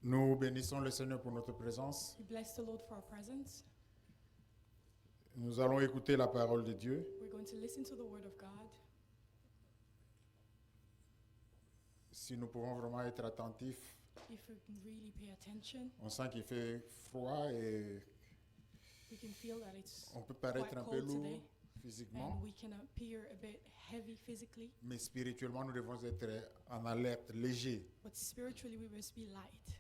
Nous bénissons le Seigneur pour notre présence. We bless the Lord for our presence. Nous allons écouter la parole de Dieu. We're going to listen to the word of God. Si nous pouvons vraiment être attentifs, If we can really pay attention, on sent qu'il fait froid et we can feel that it's on peut paraître quite un peu cold lourd today, physiquement, and we can appear a bit heavy physically, mais spirituellement, nous devons être en alerte, légers, but spiritually we must be light,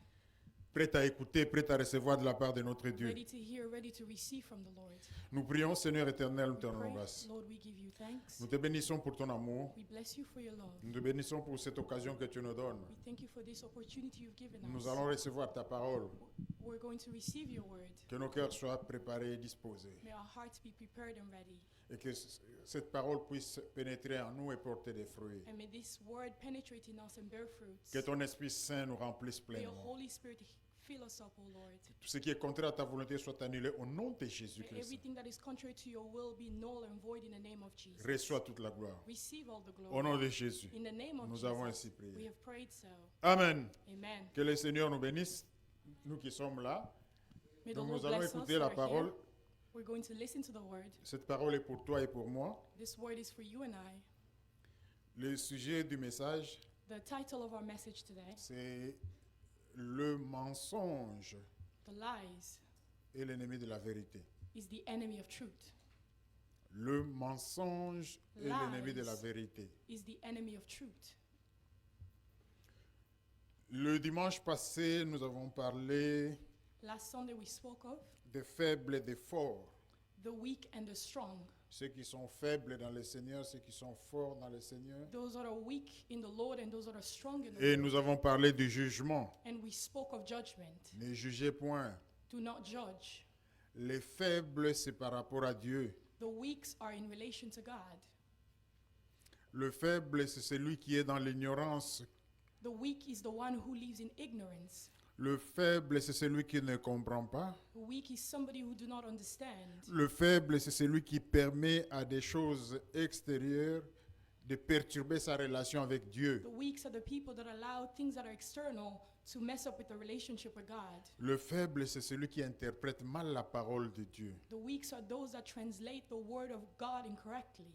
prêts à écouter, prêts à recevoir de la part de notre Dieu. ready to hear, ready to receive from the Lord. Nous prions, Seigneur éternel, nous We te rendons pray, grâce. Lord, we give you thanks. Nous te bénissons pour ton amour. We bless you for your love. Nous te bénissons pour cette occasion que tu nous donnes. We thank you for this opportunity you've given Nous us. allons recevoir ta parole. We're going to receive your word. Que nos cœurs soient préparés et disposés. May our hearts be prepared and ready. Et que cette parole puisse pénétrer en nous et porter des fruits. And may this word penetrate in us and bear fruits. Que ton Esprit Saint nous remplisse May your pleinement. Holy Spirit fill us up, O Lord. Tout ce qui est contraire à ta volonté soit annulé au nom de May Jésus-Christ. everything that is contrary to your will be null and void in the name of Jesus. Reçois toute la gloire. Receive all the Au glory. nom de Jésus. In the name of Nous avons Jesus, ainsi we prié. have prayed so. Amen. Amen. Que le Seigneur nous bénisse, nous qui sommes là. May the Donc Lord nous allons bless us écouter who la are parole. here. We're going to listen to the word. Cette parole est pour toi et pour moi. This word is for you and I. Le sujet du message, The title of our message today, c'est le mensonge The Lies, est l'ennemi de la vérité. is the enemy of truth. Le mensonge est l'ennemi de la Lies. vérité. Is the enemy of truth. Le dimanche passé, nous avons parlé Last Sunday we spoke of des faibles et des forts. the weak and the strong. Ceux qui sont faibles dans le Seigneur, ceux qui sont forts dans le Seigneur. Those that are weak in the Lord and those that are strong in the Et Lord. nous avons parlé du jugement. And we spoke of judgment. Ne jugez point. Do not judge. Les faibles, c'est par rapport à Dieu. The weaks are in relation to God. Le faible, c'est celui qui est dans l'ignorance. The weak is the one who lives in ignorance. Le faible, c'est celui qui ne comprend pas. The weak is somebody who do not understand. Le faible, c'est celui qui permet à des choses extérieures de perturber sa relation avec Dieu. The weaks are the people that allow things that are external to mess up with the relationship with God. Le faible, c'est celui qui interprète mal la parole de Dieu. The weaks are those that translate the word of God incorrectly.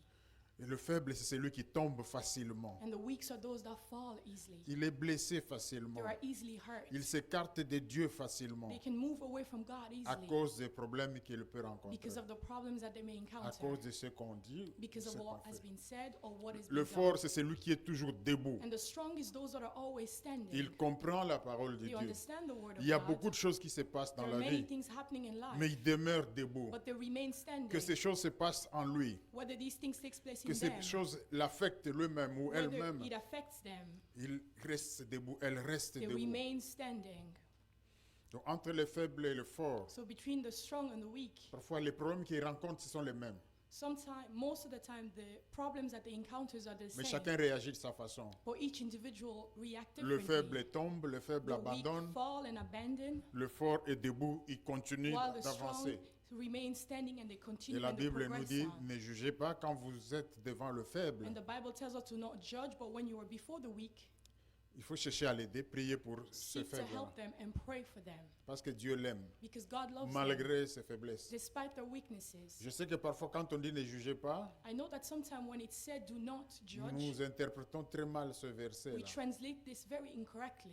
Et le faible, c'est celui qui tombe facilement. And the weaks are those that fall easily. Il est blessé They facilement. are easily hurt. Il s'écarte de Dieu facilement They can move away from God à easily cause des problèmes qu'il peut rencontrer, because of the problems that they may à encounter, cause de ce qu'on dit, because ce of qu'on what has fait. been said or what has Le been fort, done. c'est celui qui est toujours debout. And the strong is those that are always standing. Il comprend la parole de They Dieu. understand the word of Il y a God. beaucoup de choses qui se passent dans There are la many vie, things happening in mais life, il demeure debout. but they remain standing. Que ces choses se passent en lui, Whether these things take place que in ces them, choses l'affectent lui-même ou whether elle-même, it affects them, il reste debout, elle reste they debout. remain standing. Donc entre les faibles et les forts, So between the strong and the weak, parfois les problèmes qu'ils rencontrent, ce sont les mêmes. sometimes, most of the time, the problems that they encounters are the Mais same. chacun réagit de sa façon. But each individual reacts Le faible differently. tombe, le faible The weak abandonne, fall and abandon, le fort est debout, il continue while the strong d'avancer. remain standing and they Et continue la and they Bible nous progress dit, on. ne jugez pas quand vous êtes devant le faible. And the Bible tells us to not judge, but when you are before the weak, Il faut chercher à l'aider, prier pour ce seek to faible. help them and pray for them. Parce que Dieu l'aime, Because God loves them, malgré ses faiblesses. despite their weaknesses. Je sais que parfois quand on dit ne jugez pas, I know that sometimes when it's said, do not judge, nous interprétons très mal ce verset. we translate this very incorrectly.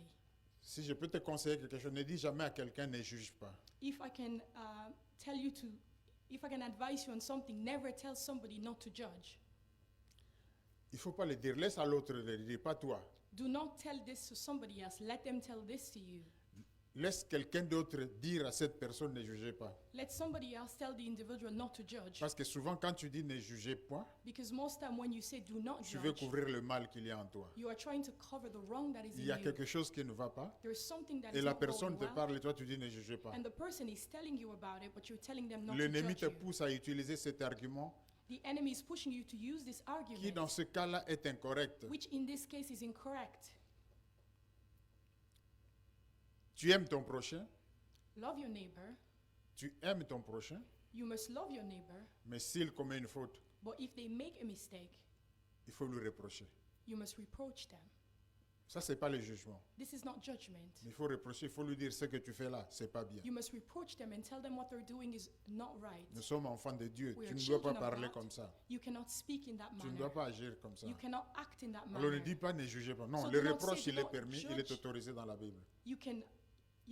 Si je peux te conseiller quelque chose, ne dis jamais à quelqu'un ne juge pas. If I can tell you to, if I can advise you on something, never tell somebody not to judge. Il ne faut pas le dire, laisse à l'autre le dire, pas toi. Do not tell this to somebody else. Let them tell this to you. Laisse quelqu'un d'autre dire à cette personne ne jugez pas. Let somebody else tell the individual not to judge. Parce que souvent quand tu dis ne jugez point, Because most time when you say do not tu veux judge, couvrir le mal qu'il y a en toi. you are trying to cover the wrong that is Il in y a you. quelque chose qui ne va pas There's something that et is la not personne going te well, parle et toi tu dis ne jugez pas. and the person is telling you about it, but you're telling them not to L'ennemi judge te you. pousse à utiliser cet argument The enemy is pushing you to use this qui dans argument, ce cas-là est incorrect. which in this case is incorrect. Tu aimes ton prochain, Love your neighbor. tu aimes ton prochain, You must love your neighbor, mais s'il commet une faute, but if they make a mistake, il faut lui reprocher. you must reproach them. Ça, c'est pas le jugement. This is not judgment. Il faut reprocher, il faut lui dire ce que tu fais là, c'est pas bien. You must reproach them and tell them what they're doing is not right. Nous sommes enfants de Dieu. We Tu are ne dois pas children of parler God. comme ça. You cannot speak in that Tu ne manner. dois pas agir comme ça. You cannot act in that Alors ne manner. dis pas ne jugez pas. Non, So le do not reproche, say, il do est not permis, il est judge. autorisé dans la Bible. You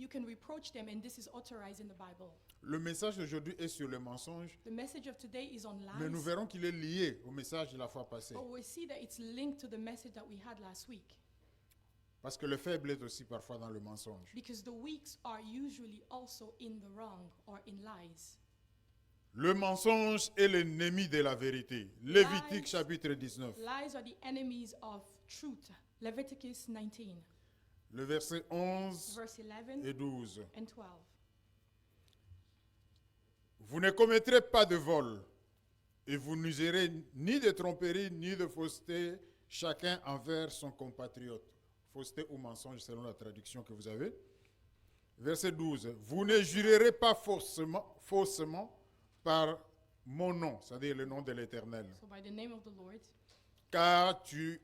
can reproach them, and this is authorized in the Bible. Le message d'aujourd'hui est sur le mensonge, The message of today is on mais nous lies, verrons qu'il est lié au message de la fois passée. but we see that it's linked to the message that we had last week. Parce que le faible est aussi parfois dans le mensonge. Because the weak are usually also in the wrong or in lies. Le mensonge est l'ennemi de la vérité. Lévitique Lies. chapitre 19. Lies are the enemies of truth. Leviticus 19, Le verset 11 verse 11 et 12. and 12. Vous ne commettrez pas de vol, et vous n'userez ni de tromperie, ni de fausseté, chacun envers son compatriote. Fausseté ou mensonge selon la traduction que vous avez. Verset 12. Vous ne jurerez pas faussement par mon nom, c'est-à-dire le nom de l'Éternel, So by the name of the Lord, car tu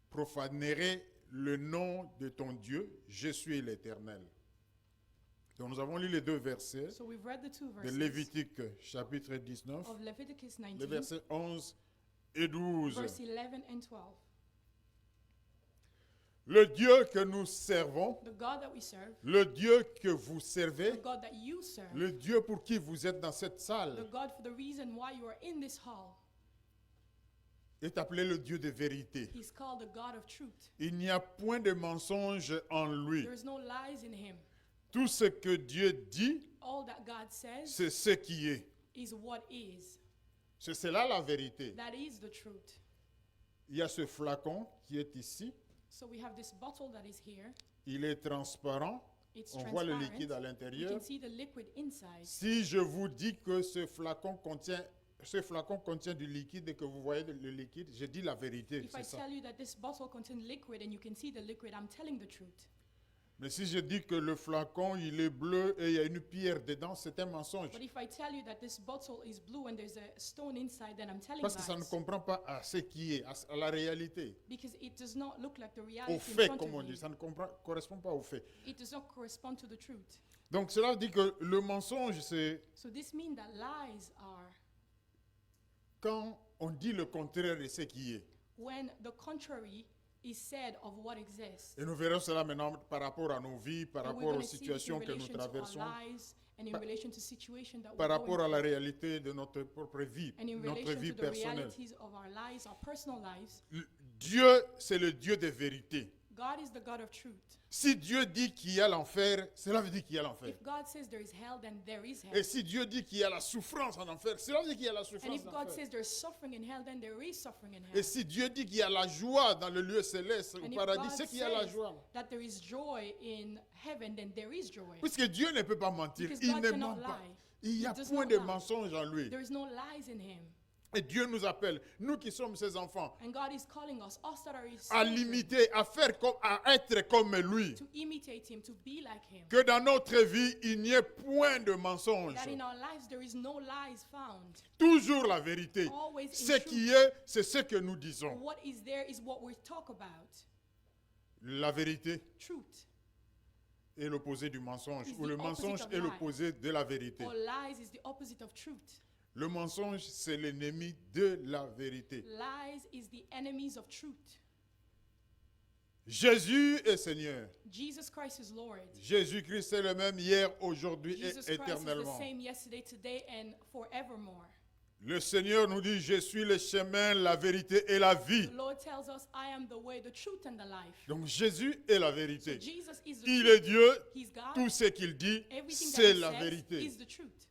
profanerais le nom de ton Dieu, je suis l'Éternel. Donc nous avons lu les deux versets so we've read the two de verses Lévitique chapitre 19, of Leviticus les 19, versets 11 et 12. verse 11 and 12. Le Dieu que nous servons, The God that we serve, le Dieu que vous the servez, God that you serve, le Dieu pour qui vous êtes dans cette the salle, God for the reason why you are in this hall, est appelé le Dieu de vérité. He's called the God of truth. Il n'y a point de mensonge en lui. There's no lies in Him. Tout ce que Dieu dit, All that God says c'est ce qui est. is what is. C'est cela la vérité. That is the truth. Il y a ce flacon qui est ici. So we have this bottle that is here. Il est transparent. It's On voit le transparent. liquide à You l'intérieur. can see the liquid inside. Si je vous dis que ce flacon contient du liquide et que vous voyez le liquide, je dis la vérité. If I C'est ça. tell you that this bottle contains liquid and you can see the liquid, I'm telling the truth. Mais si je dis que le flacon, il est bleu et il y a une pierre dedans, c'est un mensonge. But if I tell you that this bottle is blue and there's a stone inside, then I'm telling Parce que ça ne lies. comprend pas à ce qui est, à la réalité. Because it does not look like the Au reality in fait, front comme on of dit, you. ça ne correspond pas au fait. It does not correspond to the truth. Donc cela dit que le mensonge, c'est So this means that lies are quand on dit le contraire de ce qui est. when the contrary is said of what exists. Et nous verrons cela maintenant par rapport à nos vies, par And we're rapport aux going to see this in situations que nous relation to our traversons, lives and in par- relation to situation that par we're rapport going à la through. réalité de notre propre vie, And in notre relation vie to the personnelle. realities of our lives, our personal lives. Dieu, c'est le Dieu de vérité. God is the God of truth. Si Dieu dit qu'il y a l'enfer, cela veut dire qu'il y a l'enfer. If God says there is hell, then there is hell. Et si Dieu dit qu'il y a la souffrance en enfer, cela veut dire qu'il y a la And souffrance if en God enfer. says there's suffering in hell, then there is suffering in hell. Et si Dieu dit qu'il y a la joie dans le lieu céleste, And au if paradis, God c'est qu'il y a la says joie. that there is joy in heaven, then there is joy. Puisque Dieu ne peut pas mentir, Because il God ne cannot ment pas. lie. Il n'y a He does point not de lie. mensonge en lui. There is no lies in him. Et Dieu nous appelle, nous qui sommes ses enfants, And God is calling us that are his à children, l'imiter, à faire comme, à être comme lui. to imitate him, to be like him. Que dans notre vie, il n'y ait point de mensonge. That in our lives there is no lies found. Toujours la vérité. Always in Ce qui truth. est, c'est ce que nous disons. What is there is what we talk about. La vérité Truth. est l'opposé du mensonge, Is ou the le opposite mensonge of est lie. l'opposé de la vérité. Or lies is the opposite of truth. Le mensonge, c'est l'ennemi de la vérité. Lies is the enemies of truth. Jésus est Seigneur. Jesus Christ is Lord. Jésus-Christ est le même hier, aujourd'hui Jesus et Christ is the éternellement. same yesterday, today, and forevermore. Le Seigneur nous dit, je suis le chemin, la vérité et la vie. The Lord tells us, I am the way, the truth, and the life. Donc Jésus est la vérité. Jesus is the Il truth. est Dieu, He's God. tout ce qu'il dit, Everything that c'est he la says vérité. is the truth.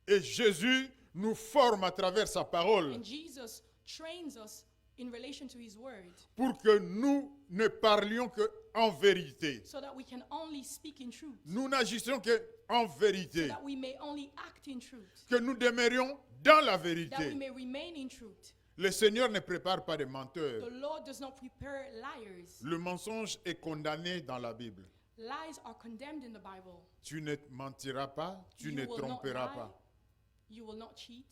Et Jésus nous forme à travers sa parole And Jesus trains us in relation to his word pour que nous ne parlions qu'en vérité. so that we can only speak in truth, Nous n'agissions qu'en so vérité. that we may only act in truth, Que nous demeurions dans la that we vérité. may remain in truth. Le Seigneur ne prépare pas de menteurs. The Lord does not prepare liars. Le mensonge est condamné dans la Bible. Lies are condemned in the Bible. Tu ne mentiras pas, tu You ne will not tromperas lie. pas. You will not cheat.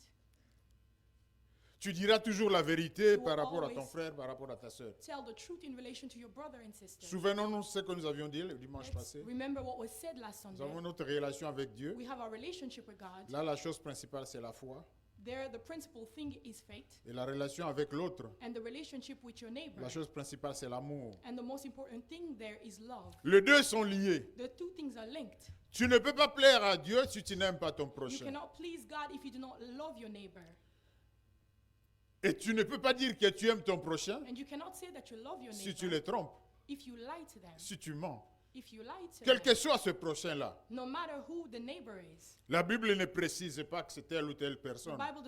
Tu diras toujours la vérité You par will rapport à ton always frère, par rapport à ta sœur. tell the truth in relation to your brother and sister. Souvenons-nous ce que nous avions dit le dimanche Let's passé. remember what was said last Nous Sunday. avons notre relation avec Dieu. We have our relationship with God. Là, la chose principale, c'est la foi. There, the principal thing is faith. Et la relation avec l'autre, And the relationship with your neighbor. la chose principale, c'est l'amour. And the most important thing there is love. Les deux sont liés. The two things are linked. Tu ne peux pas plaire à Dieu si tu n'aimes pas ton You prochain. cannot please God if you do not love your neighbor. Et tu ne peux pas dire que tu aimes ton prochain And you cannot say that you love your si tu neighbor les trompes, if you lie to them. si tu mens. If you lie to Quel que them. soit ce prochain-là. No matter who the neighbor is. La Bible ne précise pas que c'est telle ou telle The personne. Bible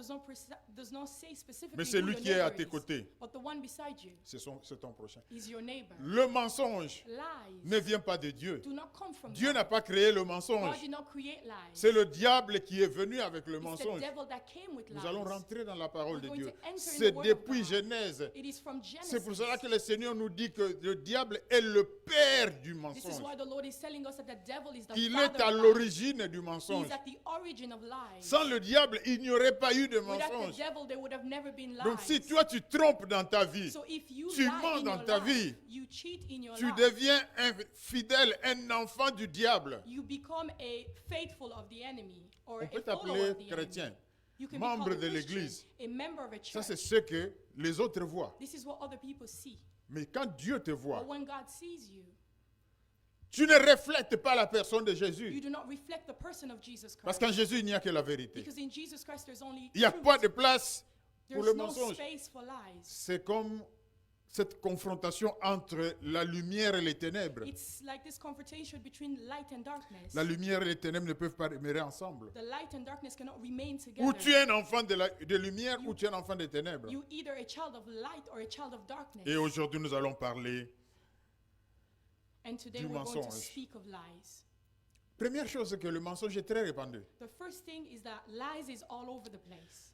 does not say specifically Mais who celui your qui est à neighbor tes is. côtés, But the one beside you c'est ton prochain. is your neighbor. Le mensonge Lies ne vient pas de Dieu. do not come from Dieu God. n'a pas créé le God mensonge. did not create lies. C'est le diable qui est venu avec le It's the mensonge. devil that came with Nous allons lies. rentrer dans la parole We're de going Dieu. to enter in C'est the word of depuis God. Genèse. It is from Genesis. C'est pour cela que le Seigneur nous dit que le diable est le père du This is mensonge. why the Lord is telling us that the devil is the Il father est à of lies. l'origine du He mensonge. is at the origin of lies. Sans le diable, il n'y aurait pas eu de Without the mensonge. devil, there would have never been lies. Donc si toi tu trompes dans ta vie, So if you tu lie mens in dans your ta life, vie, you cheat in your tu life, deviens un fidèle, un enfant du diable. you become a faithful of the enemy or On peut a follower t'appeler of the chrétien, enemy. You can membre be called de a Christian, l'église. a member of a Ça church. c'est ce que les autres voient. This is what other people see. Mais quand Dieu te But voit, when God sees you, tu ne reflètes pas la personne de you Jésus. do not reflect the person of Jesus Parce Christ. qu'en Jésus, il n'y a que la vérité. Because in Jesus Christ, there's only Il n'y a truth. pas de place pour There's le no mensonge. space for lies. C'est comme cette confrontation entre la lumière et les ténèbres. It's like this confrontation between light and darkness. La lumière et les ténèbres ne peuvent pas demeurer ensemble. The light and darkness cannot remain Ou together. tu es un enfant de lumière ou tu es un enfant des ténèbres. You either a child of light or a child of darkness. Et aujourd'hui, nous allons parler. And today du we're going to mensonge. speak of lies. Première chose, c'est que le mensonge est très répandu. The first thing is that lies is all over the place.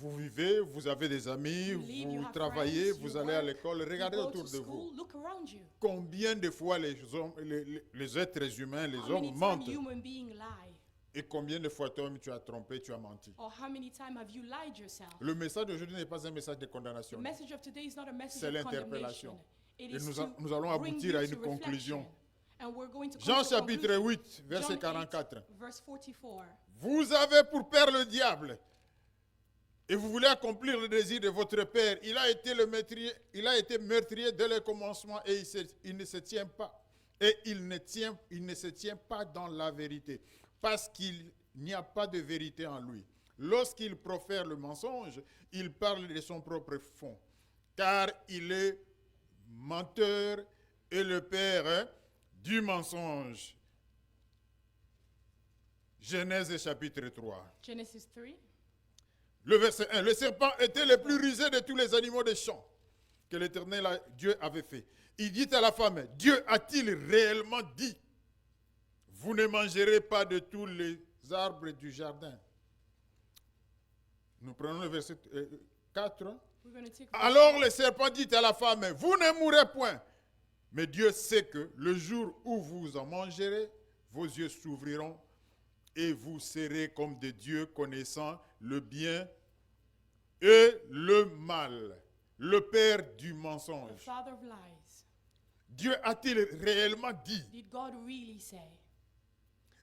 Vous vivez, vous avez des amis, You live, you vous have travaillez, friends, vous you allez à work, l'école, You regardez go autour to de vous. school, look around you. Combien de fois les êtres humains, les How many hommes times mentent? human beings lie? Et combien de fois toi-même tu as trompé, tu as menti? Or how many times have you lied yourself? Le message d'aujourd'hui n'est pas un message de The condamnation. message of today is not a message C'est of l'interpellation. condemnation. It Et is nous, to nous allons bring aboutir you à une to conclusion. reflection. And we're going to come Jean to a chapitre conclusion. 8, verset John 44. 8, verse 44. Vous avez pour père le diable. Et vous voulez accomplir le désir de votre père. Il a été meurtrier dès le commencement et il ne se tient pas. Et il ne se tient pas dans la vérité. Parce qu'il n'y a pas de vérité en lui. Lorsqu'il profère le mensonge, il parle de son propre fond. Car il est menteur et le père du mensonge. Genèse chapitre 3. Genesis 3. Le verset 1. Le serpent était le plus rusé de tous les animaux des champs que l'Éternel Dieu avait fait. Il dit à la femme, Dieu a-t-il réellement dit, vous ne mangerez pas de tous les arbres du jardin? Nous prenons le verset 4. We're going to take Alors le serpent dit à la femme, vous ne mourrez point. Mais Dieu sait que le jour où vous en mangerez, vos yeux s'ouvriront et vous serez comme des dieux connaissant le bien et le mal, le père du the mensonge. father of lies. Dieu a-t-il réellement dit? Did God really say?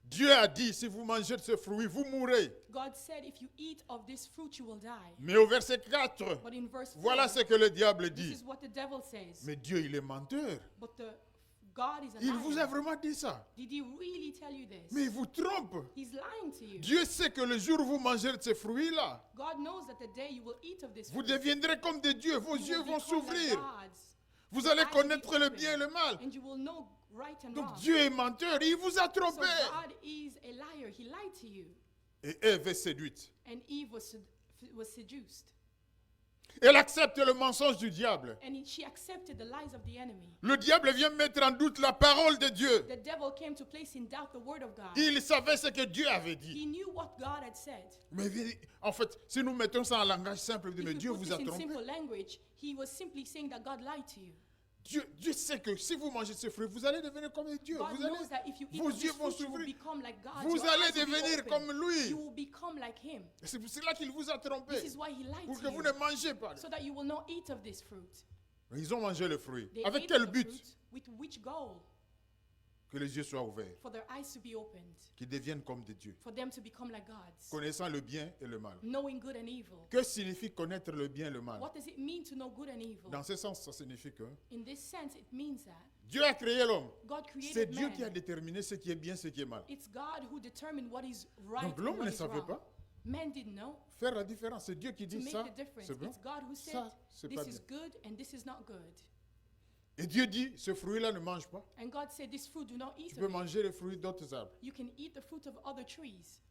Dieu a dit, si vous mangez de ce fruit, vous mourrez. God said, if you eat of this fruit, you will die. Mais au verset 4, But in verse 4, voilà ce que le diable this dit. is what the devil says. Mais Dieu, il est menteur. But God is a Il vous a liar. vraiment dit ça. Did he really tell you this? Mais il vous trompe. He's lying to you. Dieu sait que le jour où vous mangez de ce fruit-là, God knows that the day you will eat of this vous fruit, deviendrez comme des dieux. Vos you yeux will vont become like s'ouvrir. gods, Vous allez eyes will be connaître le bien et le mal. and you will know right and Donc wrong. Dieu est menteur. Il vous a So trompé. God is a liar. He lied to you. Et Ève est séduite. And Eve was seduced. Elle accepte le mensonge du diable. And she accepted the lies of the enemy. Le diable vient mettre en doute la parole de Dieu. The devil came to place in doubt the word of God. Il savait ce que Dieu avait dit. He knew what God had said. Mais en fait, si nous mettons ça en langage simple, If mais you Dieu put vous this a in trompé. simple language, he was simply saying that God lied to you. Dieu sait que si vous mangez ce fruit, vous allez devenir comme Dieu. God Vous allez, knows that if you eat vos of yeux this vont fruit, you will s'ouvrir. become like God. Vous Your allez eyes will be devenir open. comme lui. You will become like him. Et c'est pour cela qu'il vous a trompé. This is why he lied Pour to que vous you. ne mangez pas. So that you will not eat of this fruit. Mais ils ont mangé le fruit. They Avec ate quel of the but? fruit. With which goal? Que les yeux soient ouverts. For their eyes to be opened. Qu'ils deviennent comme des dieux. For them to become like gods. Connaissant le bien et le mal. Knowing good and evil. Que signifie connaître le bien et le mal? What does it mean to know good and evil? Dans ce sens, ça signifie que In this sense, it means that Dieu a créé l'homme. God C'est created Dieu man. qui a déterminé ce qui est bien, ce qui est mal. It's God who determined what is right Donc and l'homme what ne is savait wrong. pas Man didn't know faire la différence. C'est Dieu qui to dit make ça, the difference. c'est bon. It's God who said, Ça, c'est this pas is bien. good and this is not good. Et Dieu dit, ce fruit-là ne mange pas. And God said, this fruit, do not eat Tu of peux it. manger les fruits d'autres arbres. You can eat the fruit of other trees.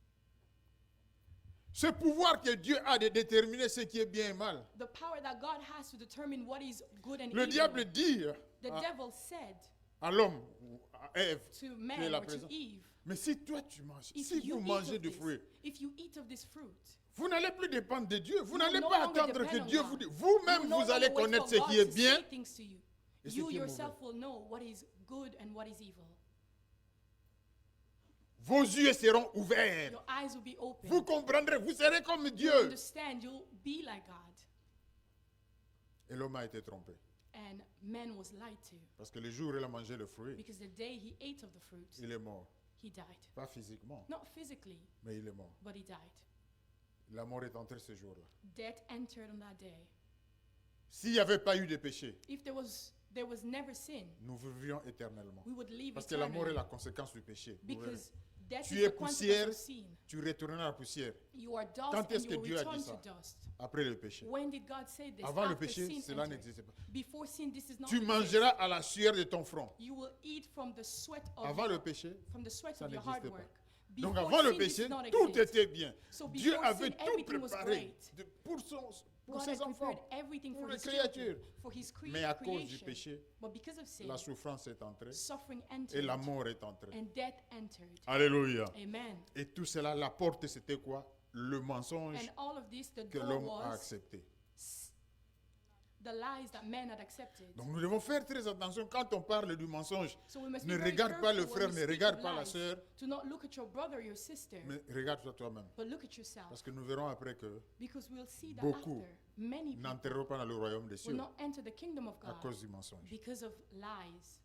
Ce pouvoir que Dieu a de déterminer ce qui est bien et mal. The power that God has to determine what is good and Le evil. diable dit The devil said à l'homme, ou à Ève, to qui est man la or to présence, Eve, mais si toi tu manges, if si you vous eat mangez of du this, fruit, if you eat of this fruit, vous n'allez plus dépendre de Dieu. Vous You n'allez no pas longer attendre que depend on Dieu God. vous dise. Vous-même, you no vous allez longer wait connaître for ce God qui est to bien. say things to you. et ce You qui est yourself mauvais. will know what is good and what is evil. Vos yeux seront ouverts. Your eyes will be open. Vous comprendrez, vous serez comme You'll Dieu. understand. You'll be like God. Et l'homme a été trompé. And man was lied to Parce que le jour où il a mangé le fruit, because the day he ate of the fruit, il est mort. he died. Pas physiquement, Not physically, mais il est mort. but he died. La mort est entrée ce jour-là. Death entered on that day. S'il n'y avait pas eu de péché, If there was never sin, nous vivrions éternellement. we would live Parce que la mort est eternally. la conséquence du péché. Vous verrez. Because death Tu is es the consequence poussière. of sin. Tu retourneras à la poussière You are dust Quand est-ce and que you will Dieu a return dit to ça? dust. après le péché. When did God say this? Avant le After péché, sin cela entered. n'existait pas. Before sin, this is not Tu exist. mangeras à la sueur de ton front. You will eat from the sweat of Avant le péché, from the sweat ça of your hard n'existait pas. work. donc Before avant le sin, this péché, did not tout exist. était bien. So Dieu before avait sin, tout everything was préparé great. pour God ses had enfants. prepared everything pour for les his children, créatures. for his Mais à cause du creation. péché, But because of sin, la souffrance est entrée suffering et entered la mort est entrée. and death entered. Alléluia. Amen. Et tout cela, la porte, c'était quoi? Le mensonge And all of this, the que door l'homme a was accepté. the lies that man had accepted. Donc nous devons faire très attention quand on parle du mensonge. So we must Ne be very regarde pas careful le when frère, we ne speak regarde of pas la lies. sœur, Do not look at your brother or your sister, mais regarde-toi toi-même. but look at yourself. Parce que nous verrons après que Because we'll see that beaucoup after, many people n'entreront pas dans le royaume des will cieux not enter the kingdom of à God cause du mensonge. because of lies.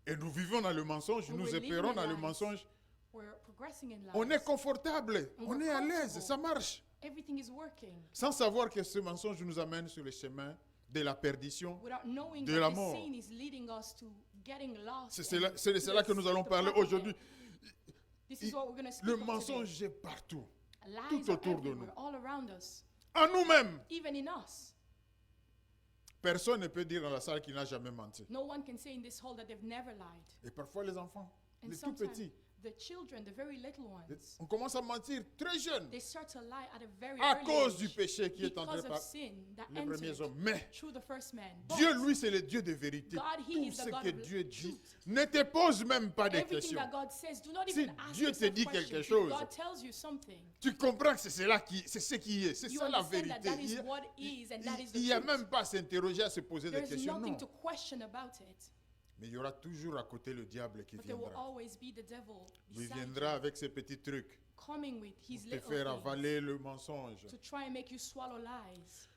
Et nous vivons dans le mensonge, And nous we're living opérons in dans le lies. mensonge. We're progressing in lies. On est confortable, And on we're est à l'aise, comfortable. ça marche. Everything is working Sans savoir que ce mensonge nous amène sur le chemin de la perdition. without knowing De that la this mort. sin is leading us to getting lost. C'est and de cela que nous allons the parler path of aujourd'hui. death. This is what we're going to speak Le of today. mensonge est partout, Lies tout are autour de everywhere, nous. all around us, en nous-mêmes. even in us. Personne ne peut dire dans la salle qu'il n'a jamais menti. No one can say in this hall that they've never lied. Et parfois les enfants, And les tout sometimes petits, the children, the very little ones, on commence à mentir très jeune they start to lie at a very à early cause age du péché qui est entré because of par sin that les premiers entered hommes. Mais through the first man. Dieu, But lui, c'est le Dieu de vérité. God, he Tout is the ce God que of Dieu dit, truth. ne te pose même pas de everything questions. that God says, do not Si even ask Dieu te yourself dit questions. quelque If chose, God tells you something, Tu comprends que c'est ce qui est. C'est you ça la understand that vérité. that is what is and that is Il the n'y a truth. même pas à s'interroger, à se poser des There's questions. nothing Non. to question about it. Mais il y aura toujours à côté le diable qui But there will viendra. always be the devil Il beside viendra you, avec ses petits trucs coming with his pour te little faire things avaler le mensonge. to try and make you swallow lies.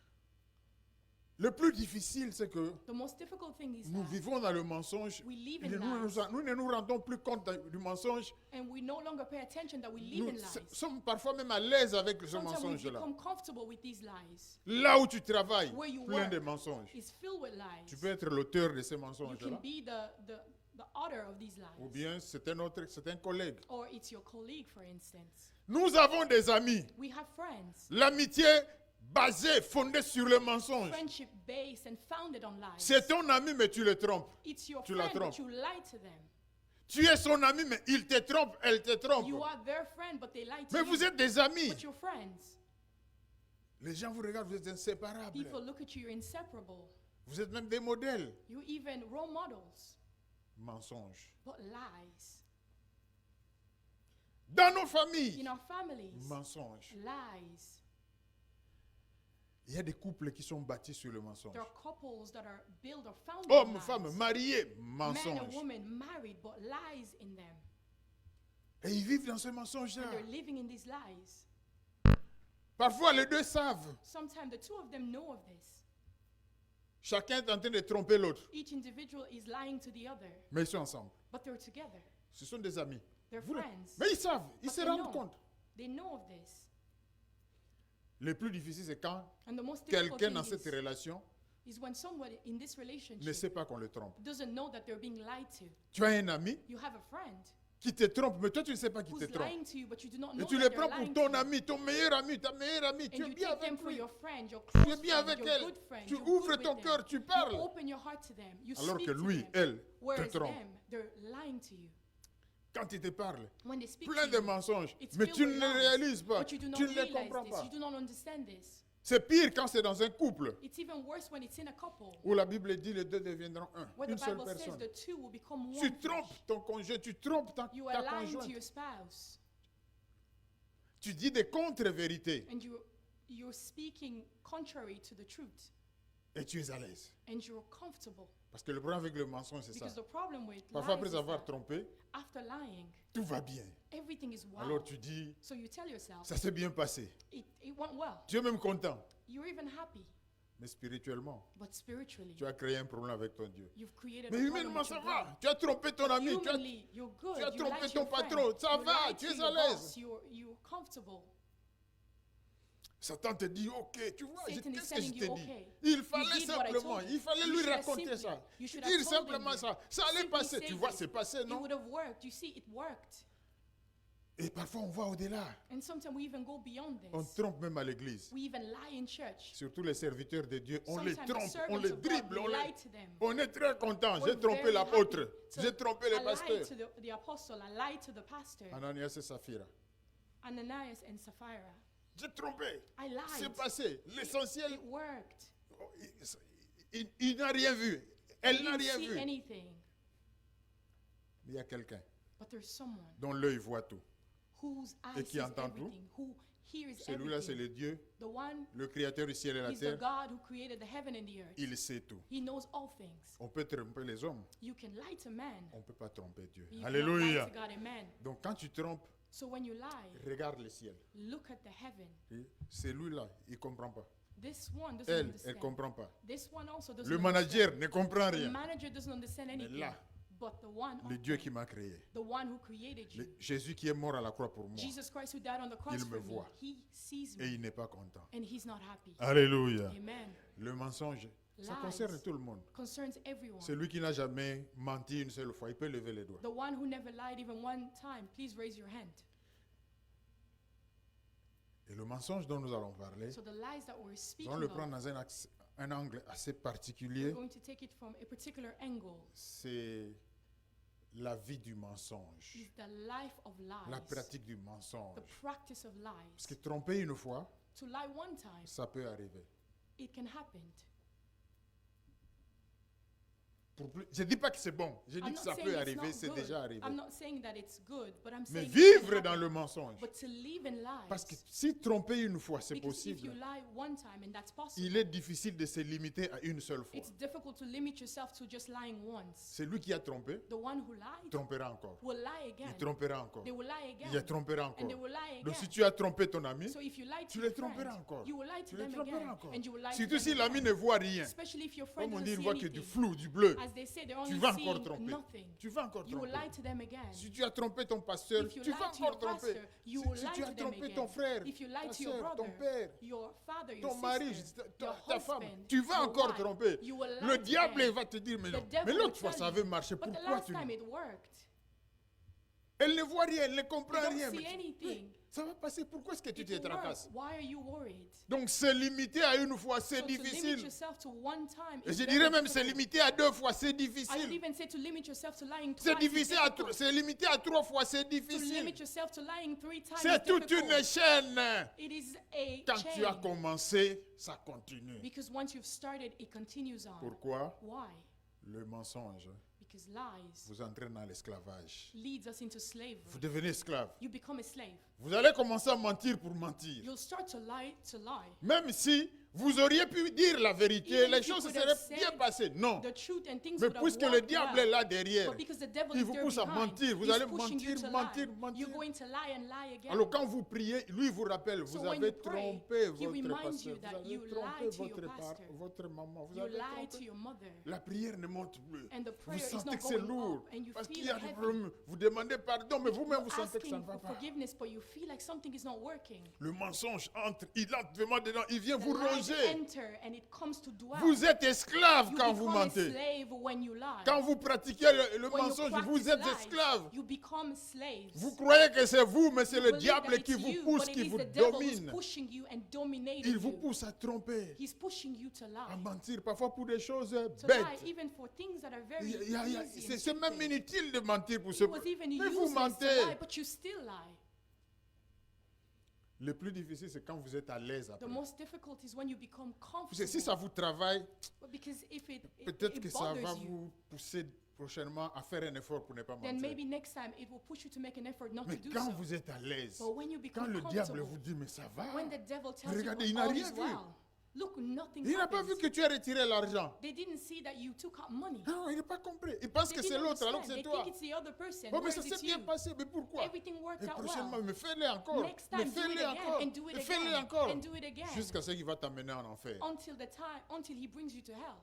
Le plus difficile, c'est que The most difficult thing is nous that vivons dans le mensonge. we live Et in nous, lies, nous ne nous rendons plus compte du mensonge. and we no longer pay attention that we live Nous in lies. sommes parfois même à l'aise avec ce Sometimes we mensonge-là. become comfortable with these lies. Là où tu travailles, Where you plein work de mensonges. It's filled with lies. Tu peux être l'auteur de ces You can mensonges-là. be the author of these Ou lies. bien c'est un collègue. Or it's your colleague, for instance. Nous avons des amis. We have friends. L'amitié basée, fondée sur le mensonge. Friendship based and founded on lies. C'est ton ami, mais tu le trompes. It's your Tu la friend, but trompes. you lie to them. Tu es son ami, mais il te trompe, elle te trompe. You are their friend, but they lie to Mais you. vous êtes des amis. But you're friends. Les gens vous regardent, vous êtes inséparables. People look at you, you're inseparable. Vous êtes même des modèles. You even role models, Mensonge. but lies. Dans nos familles, In our families, mensonge. lies. Il y a des couples qui sont bâtis sur le mensonge. There are couples that are built or founded Homme, on femme, lies. mariés, Man and mensonge. woman married, but lies in them. Et ils vivent dans ce And mensonge-là. they're living in these lies. Parfois, les deux savent. Sometimes the two of them know of this. Chacun est en train de tromper l'autre. Each individual is lying to the other, Mais ils sont ensemble. but they're together. Ce sont des amis. They're Vous le- friends. Mais ils savent. Ils But se they rendent know. compte. They know of this. Le plus difficile, c'est quand And the most difficult quelqu'un thing dans cette relation is when somebody in this ne relationship sait pas qu'on le trompe. doesn't know that they're being lied to. Tu as un ami You have a friend qui te trompe, mais toi, tu ne sais pas qu'il te who's trompe. lying to you, but you do not Et know tu that le they're prends pour lying ton to you. ami, ton meilleur ami, ta meilleure amie. Tu And es you bien take them avec for lui. your friend, your Tu es close bien friend, avec your elle. good friend. Tu You're ouvres good with ton them. cœur, tu You parles. open your heart to them. You Alors speak que to lui, them. elle, te Whereas trompe. them, they're lying to you. Quand il te parle, When they speak plein to de you, mensonges. it's Mais filled tu with ne les lies, réalises pas. but you do not Tu ne les realize comprends this. pas. You do not understand this. C'est pire quand c'est dans un couple It's even worse when it's in a couple, où la Bible dit les deux deviendront un, where the une seule Bible says personne. the two will become one Tu flesh. trompes ton conjoint, tu trompes ta You are lying to conjointe. your spouse, Tu dis des contre-vérités and you're speaking contrary to the truth, et tu es à l'aise. and you're comfortable. Parce que le problème avec le mensonge, c'est ça. Because the problem with Parfois, lies après is avoir that trompé, after lying, tout va bien. everything is wow. Alors tu dis, So you tell yourself, ça s'est bien passé. it went well. Tu es même content. You're even happy. Mais spirituellement, But spiritually, tu as créé un problème avec ton Dieu. you've created Mais a problem humainement, with ça your va. God. Tu as trompé ton ami. Humanly, you're good. tu as You trompé lied to ton your friend. patron. Ça You va, lied tu to es your à l'aise. boss. You're comfortable. Satan te dit, ok, tu vois, Satan is qu'est-ce que je telling t'ai you, dit? okay, Il you fallait did what I simplement, told you. il fallait You lui should have raconter simply- ça. you should Dire have told him simplement this. ça. Ça allait Simply passer. say Tu vois, this. c'est passé, It non? would have worked. You see, it worked. Et parfois, on va au-delà. And sometimes we even go beyond On this. trompe même à l'église. We even lie in church. Surtout les serviteurs de Dieu. On les Sometimes the trompe, on servants les of God, dribble. we lie to them. On est très content. We're J'ai trompé very l'apôtre. happy. So J'ai trompé le I lied pasteur. to the apostle. I lied to the pastor. Ananias et Saphira. Ananias and Sapphira. J'ai trompé. I lied. C'est passé. L'essentiel, It worked. il n'a rien vu. Elle They n'a didn't rien see vu. anything. Mais il y a quelqu'un But there's someone dont l'œil voit tout. whose Et eye qui sees entend tout. everything, who hears Celui-là, c'est everything. le Dieu, The one, le créateur du ciel et la he's the terre. God who created the heaven and the earth. Il sait tout. He knows all things. On peut tromper les hommes. You can lie to man. On ne peut pas tromper Dieu. But you cannot lie Alléluia. to God and man. Donc quand tu trompes, So when you lie, regarde le ciel. look at the heaven. Et celui-là, il ne comprend pas. This one doesn't Elle ne understand. comprend pas. This one also doesn't Le understand. manager ne comprend The rien. manager doesn't understand anything. là, But the one, Le Dieu qui m'a créé. the one who created you, Jésus qui est mort à la croix pour moi. Jesus Christ who died on the cross Il me for me, voit. he sees Et me il n'est pas content. and he's not happy. Alléluia. Amen. Le mensonge, ça Lies. concerne tout le monde. Concerns everyone. Celui qui n'a jamais menti une seule fois, il peut lever les doigts. The one who never lied even one time, please raise your hand. Et le mensonge dont nous allons parler, So the lies that we're nous speaking allons le of, prendre dans un angle assez we're particulier. going to take it from a particular angle. C'est la vie du mensonge, Is the life of la lies, pratique du the mensonge. practice of Parce que lies. tromper une fois, To lie one time, ça peut arriver. it can happen. Je ne dis pas que c'est bon, je dis I'm que not ça saying peut it's arriver, not c'est good. déjà arrivé. I'm not saying that it's good, but I'm Mais saying it can vivre dans happen. le mensonge, But to live in lies, parce que si tromper une fois c'est because if you possible, lie one time and that's possible, il est difficile de se limiter à une seule fois. it's difficult to limit yourself to just lying once. Celui qui a trompé The one who lied trompera encore. will lie again. Il trompera encore. They will lie Il again. trompera And they encore. will lie Donc si again. tu as trompé ton ami, So if you lie tu to le your friend, tromperas encore. you will lie Tu to le them tromperas again. encore. And you will lie Surtout to si them l'ami again. ne voit rien. Especially if your friend Comme on doesn't dit, il see voit que du anything. flou, du bleu. As they say, they're Tu only vas encore seeing tromper. nothing. Tu vas encore You will tromper. lie to them again. Si tu as trompé ton pasteur, If you tu lie vas to your encore tromper. pastor, you Si will tu lie as to them trompé again. ton frère, If you lie ta to your soeur, ton brother, père, your father, your ton mari, sister, ta your femme, husband, tu vas your encore wife, tromper. you will lie Le to diable them. va te dire, mais The non. devil Mais will l'autre fois, tell ça you, avait marché. But the Pourquoi last tu time ne... it worked. Elle ne voit rien, elle ne They comprend don't rien. see Mais anything. ça va passer. Pourquoi est-ce que tu It te will work. tracasses? Why are you worried? Donc, se limiter à une fois, c'est So to limit difficile. yourself to one time Et is je very dirais même se difficult. limiter à 2 fois, c'est I would difficile. even say to limit yourself to lying C'est twice is difficile difficult. se limiter à 3 fois, c'est To difficile. limit yourself to lying 3 times C'est is toute difficult. une chaîne. It is a Quand tu as chain. commencé, ça continue. Because once you've started, it continues on. Pourquoi? Why? Le mensonge Because lies vous entraîne dans l'esclavage. leads us into slavery. Vous devenez esclave. You become a slave. Vous allez commencer à mentir pour mentir. You'll start to lie to lie. Même si Vous auriez pu dire la vérité, Even les if you choses se could have seraient bien said passées. Non. the truth and things Mais would have puisque le worked diable well. est là derrière, But because the devil il is vous there pousse à behind, mentir. Vous he's allez pushing you mentir, to mentir, lie. mentir. You're going to lie and lie again. Alors quand vous priez, lui vous rappelle, So vous when avez you pray, trompé he votre reminds pasteur, you that vous you avez trompé lied to your votre, pastor. votre maman, vous You avez lied to trompé. your mother. La prière ne monte plus. And the Vous prayer is sentez not que c'est going lourd, up and you parce qu'il feel y a des heavy. problèmes. Vous demandez pardon, mais vous-même You're vous sentez que ça ne asking va for pas. forgiveness, but you feel like something is not working. Le mensonge entre, il entre vraiment dedans, il vient The vous lies ronger. enter and it comes to dwell. Vous êtes esclave You quand vous become a mentez. slave when you lie. Quand vous pratiquez le When you mensonge, practice vous êtes lies, esclave. you become slaves. Vous croyez que c'est vous, mais c'est You le believe diable that qui it's vous you, pousse, but qui it is vous the devil who's domine. pushing you and dominating Il vous you. pousse à tromper, He's pushing you to à lie. mentir, parfois pour des choses To bêtes. lie even for things that are very easy C'est and c'est même stupid. inutile de mentir pour ce. It was even Mais vous useless to mentez. lie, but you still lie. Le plus difficile, c'est quand vous êtes à l'aise The après. most difficult is when you become Parce que si comfortable. ça vous travaille, But because if peut-être it que ça va bothers you, vous pousser prochainement à faire un effort pour ne pas then mentir. maybe next time it will push you to make an effort not Mais to do quand so. vous êtes à l'aise, But when you quand become le diable comfortable, vous dit, mais ça va, when the devil tells regardez, il you n'a all rien is vu. well, look, nothing Il n'a pas vu happens. que tu as retiré l'argent. They didn't see that you took out money. Non, il n'a pas compris. Il pense They que c'est didn't l'autre, alors que understand. c'est They toi. think it's the other person. Oh, mais whereas ça s'est it's bien you. passé, mais pourquoi? Everything worked Et out prochainement, well. mais fais-le encore. Next Mais time, do it fais-le again, encore. and do it Et fais-le again, encore. and do it again. Jusqu'à ce qu'il va t'amener en enfer. Until he brings you to hell.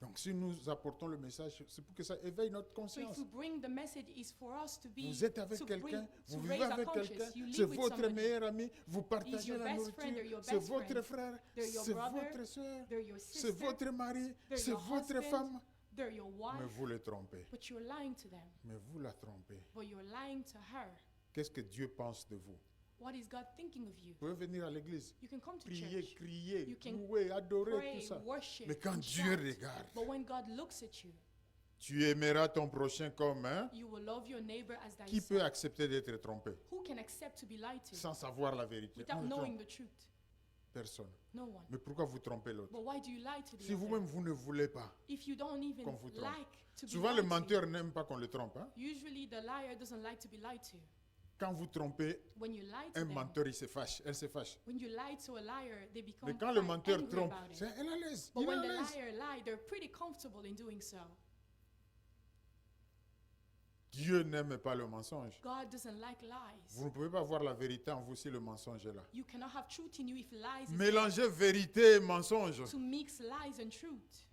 Donc si nous apportons le message, c'est pour que ça éveille notre So conscience. if we bring the message, is for us to be Vous êtes avec to quelqu'un, to vous vivez raise our avec conscience. quelqu'un, You c'est live with votre somebody. meilleur ami, vous He's partagez your la best friend, they're nourriture, your c'est best votre friend. frère, They're your c'est brother, votre soeur, They're your c'est sister. votre mari, They're c'est your votre husband. femme. They're your Mais wife. vous les trompez, But you're lying to them. mais vous la trompez. But you're lying to her. Qu'est-ce que Dieu pense de vous? What is God thinking of you? Vous pouvez venir à l'église, You can come to prier, church, crier, You can louer, adorer, pray, tout ça. worship, Mais quand and Dieu shout. regarde, But when God looks at you, tu aimeras ton prochain comme un. you will love your neighbor as Qui peut thyself. accepter d'être trompé Who can accept to be lied to sans savoir la vérité? without On ne knowing trompe the truth? personne. No one. Mais pourquoi vous trompez l'autre? But why do you lie to the Si other? vous-même vous ne voulez pas, If you don't even qu'on vous trompe. like to be souvent le lied to, menteur n'aime pas qu'on le trompe. Hein? usually the liar doesn't like to be lied to. Quand vous trompez When you lie to un them, menteur, il se fâche, elle se fâche. when you lie to a liar, they become Mais quand le quite menteur angry trompe, about it. c'est elle est à l'aise. But Il est when à the l'aise. liar lie, they're pretty comfortable in doing so. Dieu n'aime pas le mensonge. God doesn't like lies. Vous ne pouvez pas voir la vérité en vous si le mensonge est là. You cannot have truth in you if lies is Mélangez vérité et mensonge, there. To mix lies and truth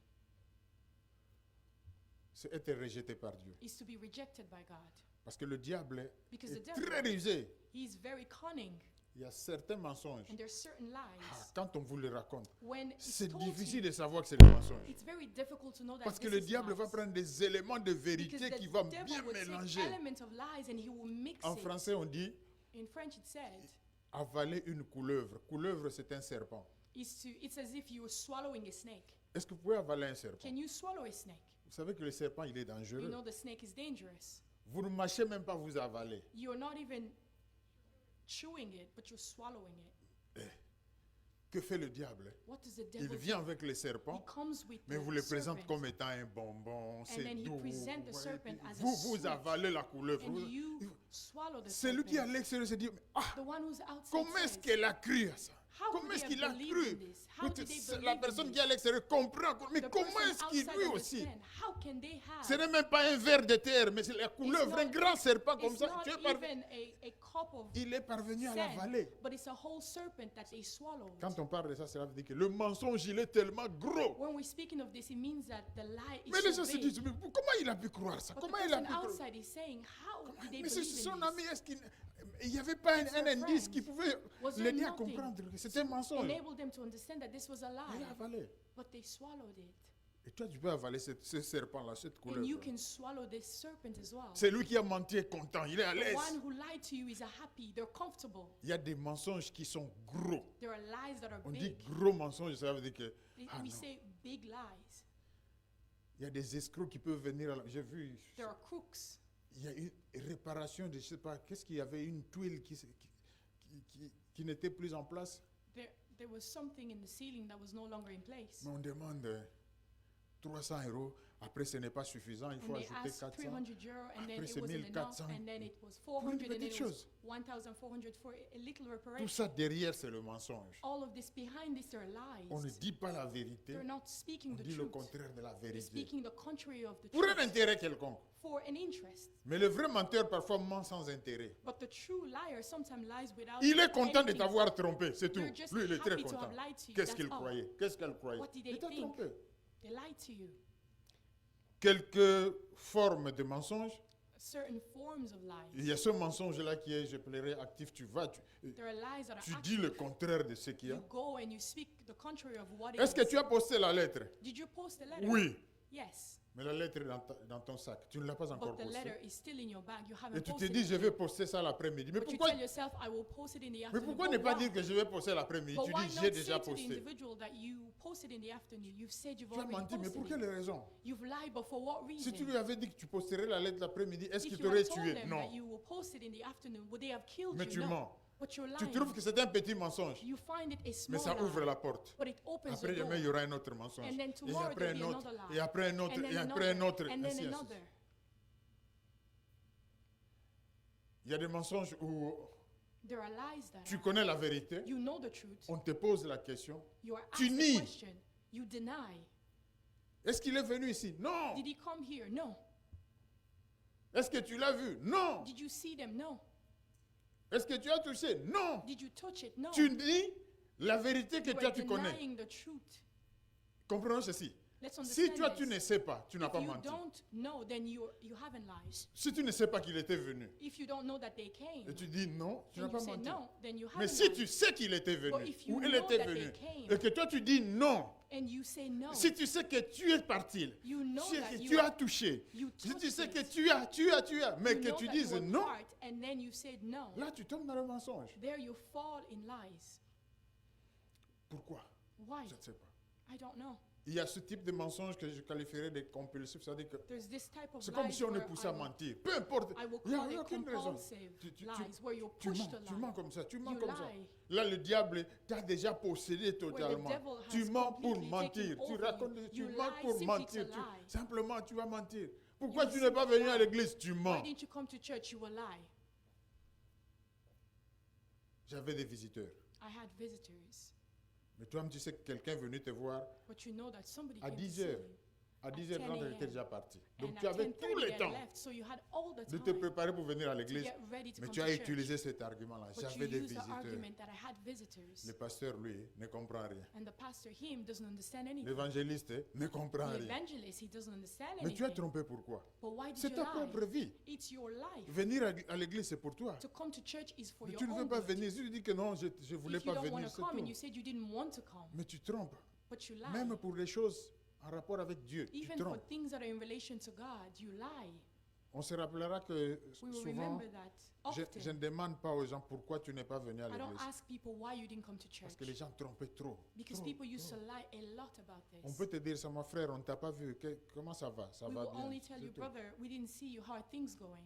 c'est être rejeté par Dieu. is to be rejected by God. Parce que le diable Because est the devil, très rusé. he is very cunning, Il y a certains mensonges. and there's certain Ah, lies quand on vous les raconte, when it's c'est told to difficile you, de savoir que c'est le mensonge. it's very difficult to know that Parce que this le is diable va lies. prendre des éléments de Because vérité the qui vont devil bien will take mélanger. elements of lies and he will mix En it. français, on dit In French, it said, avaler une couleuvre. Couleuvre, c'est un serpent. it's as if you were swallowing a snake. Est-ce que vous pouvez avaler un serpent? Can you swallow a snake? Vous savez que le serpent, il est You dangereux. know the snake is dangerous. Vous ne mâchez même pas, vous avalez. You're not even chewing it, but you're swallowing it. Que fait le diable? What does the Il devil vient do? avec le He serpent, comes with mais the vous le présente serpent, comme étant un bonbon, c'est then he doux. present the ouais, serpent as a vous sweet, avalez la couleuvre. and Vous- you swallow the C'est lui qui est à serpent. l'extérieur se dit, ah, The one who's outside comment est-ce says, qu'elle a cru à ça? How Comment could est-ce they qu'il a have believed cru? in this? How did they C'est believe la in personne this? qui est à l'extérieur comprend. Mais The comment person est-ce qu'il outside lui aussi? understand. How can they have? Ce n'est même pas un ver de terre, mais c'est la couleuvre, not- un grand serpent comme It's ça. not Tu es even a cup of Il est parvenu à sand, l'avaler. but it's a whole serpent that they swallowed. Quand on parle de ça, cela veut dire que le mensonge, il est tellement gros. When we're speaking of this, it means that the lie Mais les is gens so se big. disent, mais comment il a pu croire ça? But Comment the il a person pu croire? outside is saying, how did they Mais c'est believe son in ami, this? est-ce qu'il n'y avait pas It's un their indice friend. qui pouvait Was there l'aider à nothing comprendre que c'était un mensonge? Enable them to understand that this was a Il a lie, avalé. but they swallowed it. Et toi, tu peux avaler ce serpent-là, cette And you couleuvre. can swallow this serpent as well. C'est lui qui a menti est content, il est à The l'aise. one who lied to you is happy, they're comfortable. Il y a des mensonges qui sont gros. There are lies that are On dit big. gros mensonges, ça veut dire que ah We non. say big lies. Il y a des escrocs qui peuvent venir. J'ai vu, There are crooks. il y a une réparation de, je sais pas, qu'est-ce qu'il y avait, une tuile qui n'était plus en place. There was something in the ceiling that was no longer in place. Mais on demande, 300 euros. Après, ce n'est pas suffisant. Il And faut they ajouter asked 400. 300 euro, and then Après, it c'est wasn't enough, 1400. and then it was Pour une 400, and then petite it was chose. 1,400 for a little Tout reparation. ça derrière, c'est le mensonge. All of this, behind this, are On ne lies. dit pas la vérité. They're not speaking On the dit le truth. contraire de la They're vérité. speaking the contrary of the Pour un truth intérêt quelconque. for an interest. Mais le vrai menteur parfois ment sans intérêt. But the true liar sometimes lies without Il est content de anything. t'avoir trompé, c'est tout. They're just Lui, il est très happy to content. have lied to you. Qu'est-ce That's qu'il all. croyait? Qu'est-ce qu'elle croyait? What did they Il t'a think? trompé. They lied to you. Quelques formes de mensonges. Certain forms of Il lies. y a ce mensonge-là qui est, je plairai actif, tu vas, There are lies that are tu dis le active. contraire de ce qu'il y a. You go and you speak the contrary of what it Est-ce que is. tu as posté la lettre? Did you post the letter? Oui. Yes. Mais la lettre est dans ton sac. Tu ne l'as pas encore But the letter postée. is still in your bag. You Et haven't tu te posted dis, it je yet. vais poster ça l'après-midi. Mais But you pourquoi, tell yourself, I will post it in the mais afternoon. pourquoi But ne pas why? dire que je vais poster l'après-midi? But Tu why dis, not j'ai say déjà to the posté. individual that you posted in the afternoon? You've said you've Tu as already menti, mais posted pour it. quelle raison? You've lied, but for what Si tu reason? lui avais dit que tu posterais la lettre l'après-midi, est-ce If qu'il you t'aurait had told tué? them Non. that you will post it in the afternoon, would they have killed Mais you? tu No. mens. But you're Tu lying. trouves que c'est un petit mensonge, You find it a mais small ça ouvre lie, la porte. but it opens Après the door. demain, il y aura un autre mensonge. And then Et tomorrow après there'll un be autre. another lie. Et après un autre. And then Et après un another. autre. And ainsi then de suite. another. Il y a des mensonges où There are lies that tu connais la vérité, you know the truth. on te pose la question. You are Tu asked nies. the question. You deny. Est-ce qu'il est venu ici? Non. Did he come here? No. Est-ce que tu l'as vu? Non. Did you see them? No. Est-ce que tu as touché? Non. Did you touch it? No. Tu dis la vérité que You toi are tu connais. denying the truth. Comprenons ceci. Let's Si understand toi this. tu ne sais pas, tu n'as If pas you menti. don't know, then you haven't lied. Si tu ne sais pas qu'il était venu If you don't know that they came, et tu dis non, tu n'as and pas you say menti. no, then you Mais haven't si lied. tu sais qu'il était venu But if you ou elle know était that they venue came, et que toi tu dis non, and you say no, si tu sais que tu es parti, you know si that tu as touché, you si tu touched sais que it, tu as, mais you que know tu that dises you were non, part, and then you said no, là tu tombes dans le mensonge. there you fall in lies. Pourquoi? Why? Je ne sais pas. I don't know. Il y a ce type de mensonge que je qualifierais de compulsif, c'est-à-dire que There's this type of c'est comme lies si on est where poussé à I will- mentir. Peu importe, I will il n'y call it a aucune raison. compulsive Tu lies, where you tu push mens, the tu mens lie. comme ça, tu mens You comme ça. lie. Là, le diable t'a déjà possédé totalement. devil has Tu mens pour completely mentir. taken Tu over racontes, you. tu You mens lie pour simply mentir. to Tu- lie. simplement, tu vas mentir. Pourquoi You tu n'es pas simply venu à lie. l'église? Tu Why mens. didn't you come to church? You will lie. J'avais des visiteurs. I had visitors, Mais toi, tu sais que quelqu'un est venu te voir but you know that somebody à came to 10 see heures. you. À 10 10 h 30, elle était a.m. déjà partie. And Donc, at tu avais 10:30 tout le they temps left, so you had all the de te time préparer pour venir à to l'église. get ready to Mais come tu to as church. utilisé cet argument-là. But J'avais you des use the visiteurs. argument that I had visitors. Le pasteur, lui, ne comprend rien. And the pastor, him, doesn't understand anything. L'évangéliste ne comprend The rien. evangelist, he doesn't understand Mais tu as anything. trompé pourquoi? But why did C'est you ta lie? propre vie. It's your life. Venir à l'église, c'est pour toi. To come to church is for Mais your tu ne veux own pas good. venir. Si tu dis que non, je ne voulais If you pas don't want venir, to c'est come and you tout. said you didn't want to come, Mais tu trompes. but you lie. Même pour les choses en rapport avec Dieu, tu Even for trompes. things that are in relation to God, you lie. On se rappellera que We will souvent, remember that je often. ne demande pas aux gens pourquoi tu n'es pas venu à I don't l'église. ask people why you didn't come to church. Parce que les gens trompaient trop. Because Trop, people used trop. to lie a lot about On this. peut te dire ça, mon frère, on ne t'a pas vu. Comment ça va? Ça We va will bien. only tell C'est you, tout. brother, we didn't see you. How are things going?